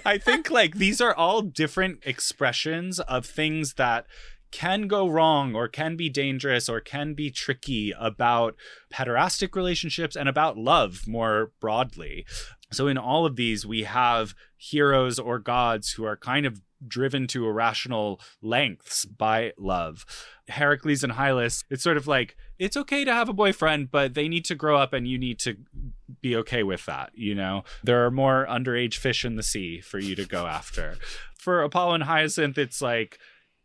I think like these are all different expressions of things that can go wrong or can be dangerous or can be tricky about pederastic relationships and about love more broadly. So in all of these, we have heroes or gods who are kind of driven to irrational lengths by love. Heracles and Hilas, it's sort of like, it's okay to have a boyfriend, but they need to grow up and you need to be okay with that, you know? There are more underage fish in the sea for you to go after. For Apollo and Hyacinth, it's like,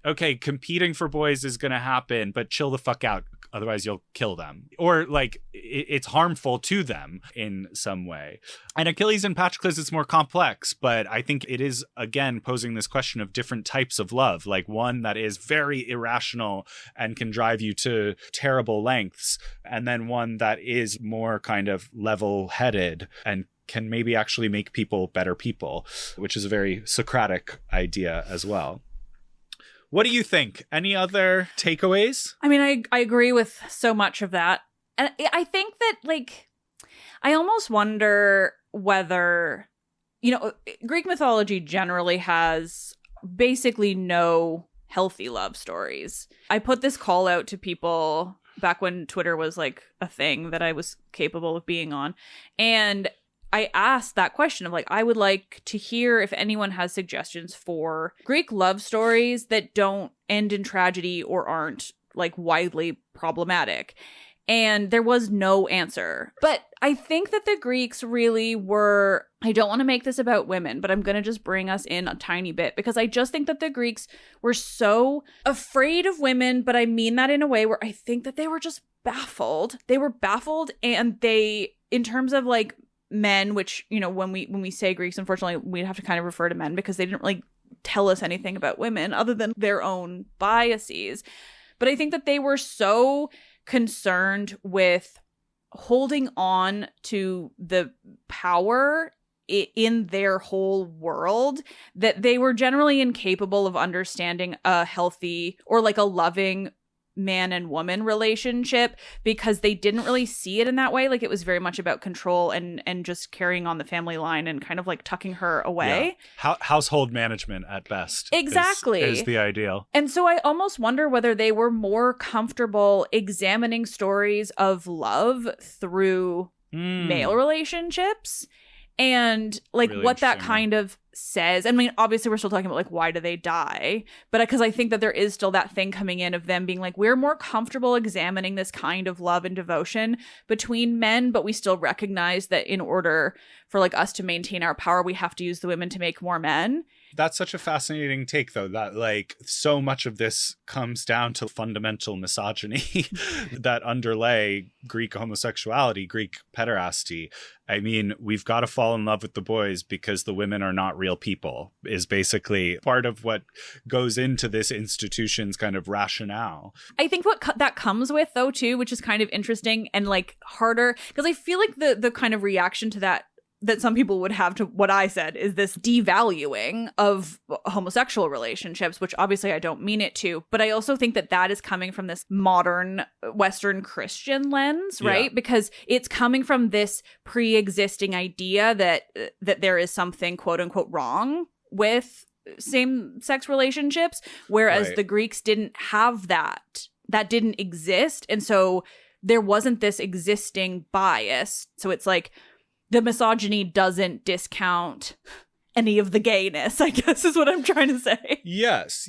okay, competing for boys is going to happen, but chill the fuck out. Otherwise, you'll kill them. Or like it's harmful to them in some way. And Achilles and Patroclus is more complex, but I think it is, again, posing this question of different types of love, like one that is very irrational and can drive you to terrible lengths, and then one that is more kind of level-headed and can maybe actually make people better people, which is a very Socratic idea as well. What do you think? Any other takeaways? I mean, I agree with so much of that. And I think that, like, I almost wonder whether, you know, Greek mythology generally has basically no healthy love stories. I put this call out to people back when Twitter was, like, a thing that I was capable of being on. And I asked that question of like, I would like to hear if anyone has suggestions for Greek love stories that don't end in tragedy or aren't like widely problematic. And there was no answer. But I think that the Greeks really were, I don't want to make this about women, but I'm going to just bring us in a tiny bit because I just think that the Greeks were so afraid of women, but I mean that in a way where I think that they were just baffled. They were baffled, and they, in terms of like men, which, you know, when we say Greeks, unfortunately, we'd have to kind of refer to men because they didn't really tell us anything about women other than their own biases. But I think that they were so concerned with holding on to the power in their whole world that they were generally incapable of understanding a healthy or like a loving man and woman relationship because they didn't really see it in that way. Like it was very much about control and just carrying on the family line and kind of like tucking her away. Yeah. Household management at best. Exactly. Is the ideal. And so I almost wonder whether they were more comfortable examining stories of love through male relationships and like really what that kind of says. I mean, obviously we're still talking about like, why do they die? But because I think that there is still that thing coming in of them being like, we're more comfortable examining this kind of love and devotion between men, but we still recognize that in order for like us to maintain our power, we have to use the women to make more men. That's such a fascinating take, though, that like so much of this comes down to fundamental misogyny that underlay Greek homosexuality, Greek pederasty. I mean, we've got to fall in love with the boys because the women are not real people is basically part of what goes into this institution's kind of rationale. I think what that comes with, though, too, which is kind of interesting and like harder, because I feel like the kind of reaction to that some people would have to what I said is this devaluing of homosexual relationships, which obviously I don't mean it to, but I also think that that is coming from this modern Western Christian lens, right? Yeah. Because it's coming from this pre-existing idea that there is something quote unquote wrong with same-sex relationships, whereas the Greeks didn't have that. That didn't exist. And so there wasn't this existing bias. So it's like, the misogyny doesn't discount any of the gayness, I guess is what I'm trying to say. Yes.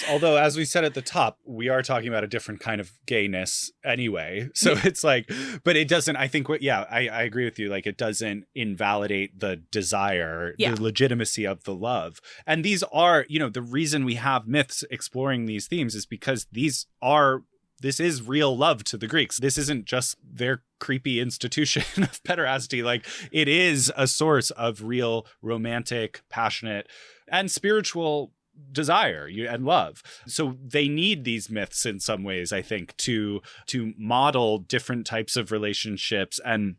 Although, as we said at the top, we are talking about a different kind of gayness anyway. So it's like, but it doesn't, I think, I agree with you. Like, it doesn't invalidate the desire, the legitimacy of the love. And these are, the reason we have myths exploring these themes is because this is real love to the Greeks. This isn't just their creepy institution of pederasty. Like, it is a source of real romantic, passionate, and spiritual desire and love. So they need these myths in some ways, I think, to model different types of relationships and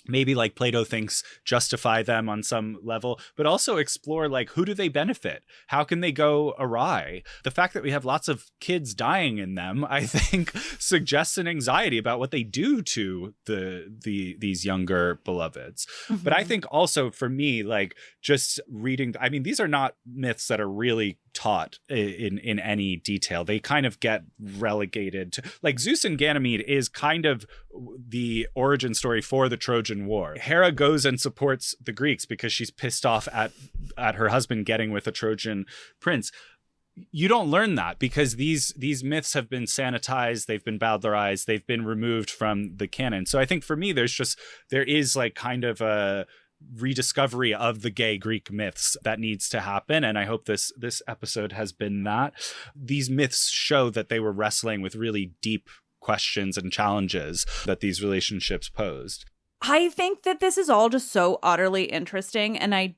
maybe, like Plato thinks, justify them on some level, but also explore, like, who do they benefit? How can they go awry? The fact that we have lots of kids dying in them, I think, suggests an anxiety about what they do to these younger beloveds. Mm-hmm. But I think also for me, like, just reading, I mean, these are not myths that are really taught in any detail. They kind of get relegated to, like, Zeus and Ganymede is kind of the origin story for the Trojan War. Hera goes and supports the Greeks because she's pissed off at her husband getting with a Trojan prince. You don't learn that because these myths have been sanitized, they've been bowdlerized, they've been removed from the canon. So I think for me, there is like kind of a rediscovery of the gay Greek myths that needs to happen, and I hope this episode has been that. These myths show that they were wrestling with really deep questions and challenges that these relationships posed. I think that this is all just so utterly interesting, and I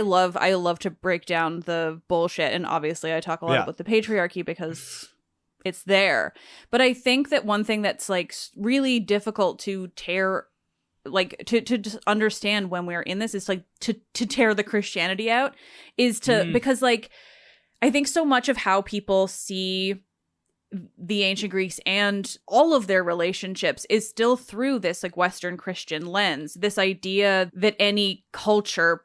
love to break down the bullshit, and obviously I talk a lot about the patriarchy because it's there. But I think that one thing that's like really difficult to tear, like to just understand when we're in this, is like to tear the Christianity out, is to because like I think so much of how people see the ancient Greeks and all of their relationships is still through this like Western Christian lens. This idea that any culture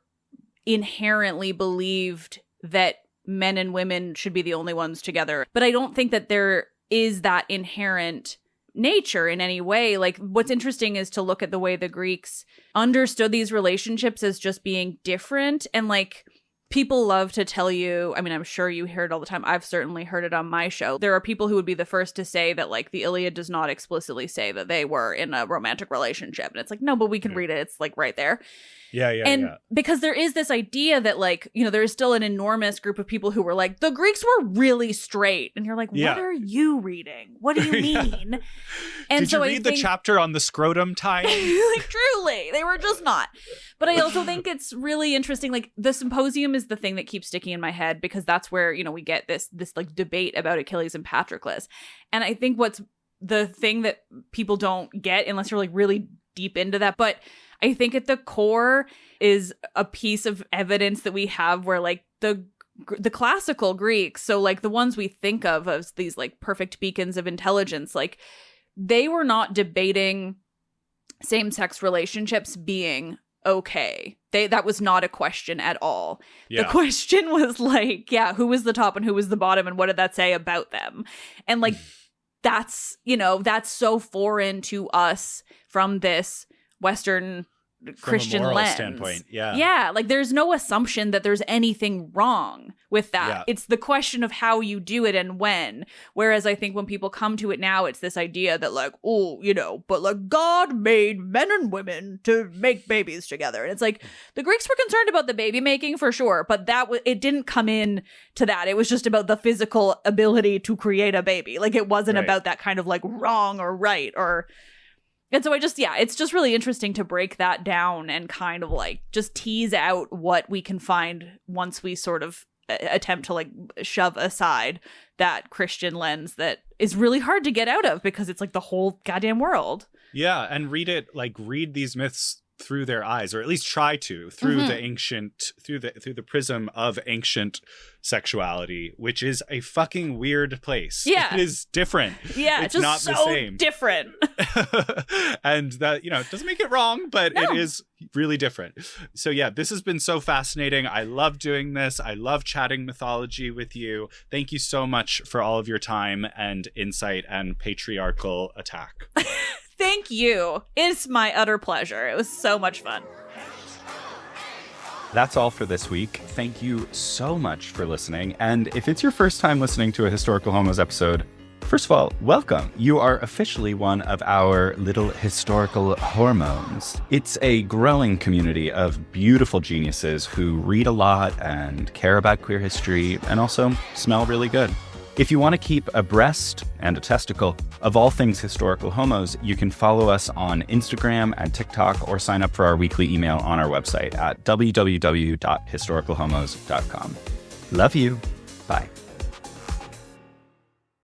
inherently believed that men and women should be the only ones together. But I don't think that there is that inherent nature in any way. Like, what's interesting is to look at the way the Greeks understood these relationships as just being different. And like, people love to tell you, I mean, I'm sure you hear it all the time. I've certainly heard it on my show. There are people who would be the first to say that like the Iliad does not explicitly say that they were in a romantic relationship. And it's like, no, but we can read it. It's like right there. And because there is this idea that like, there is still an enormous group of people who were like, the Greeks were really straight. And you're like, what are you reading? What do you mean? And Did you read the chapter on the scrotum tying? Like, truly, they were just not. But I also think it's really interesting. Like, the symposium is the thing that keeps sticking in my head because that's where, we get this like debate about Achilles and Patroclus. And I think what's the thing that people don't get unless you're like really deep into that, but I think at the core is a piece of evidence that we have where like the classical Greeks, so like the ones we think of as these like perfect beacons of intelligence, like they were not debating same-sex relationships being okay. That was not a question at all. The question was like, who was the top and who was the bottom and what did that say about them? And like that's so foreign to us from this Western Christian from a moral lens standpoint. Like there's no assumption that there's anything wrong with that. It's the question of how you do it and when. Whereas I think when people come to it now, it's this idea that like, but like God made men and women to make babies together. And it's like the Greeks were concerned about the baby making for sure, but it didn't come in to that. It was just about the physical ability to create a baby. Like it wasn't about that kind of like wrong or right or. And so it's just really interesting to break that down and kind of like just tease out what we can find once we sort of attempt to like shove aside that Christian lens that is really hard to get out of because it's like the whole goddamn world. Yeah, and read these myths through their eyes, or at least try to through the ancient through the prism of ancient sexuality, which is a fucking weird place. It is different. It's just not so the same. Different. And that it doesn't make it wrong, but it is really different. So this has been so fascinating. I love doing this. I love chatting mythology with you. Thank you so much for all of your time and insight and patriarchal attack. Thank you. It's my utter pleasure. It was so much fun. That's all for this week. Thank you so much for listening. And if it's your first time listening to a Historical Homos episode, first of all, welcome. You are officially one of our little historical hormones. It's a growing community of beautiful geniuses who read a lot and care about queer history and also smell really good. If you want to keep a breast and a testicle of all things Historical Homos, you can follow us on Instagram and TikTok or sign up for our weekly email on our website at www.historicalhomos.com. Love you. Bye.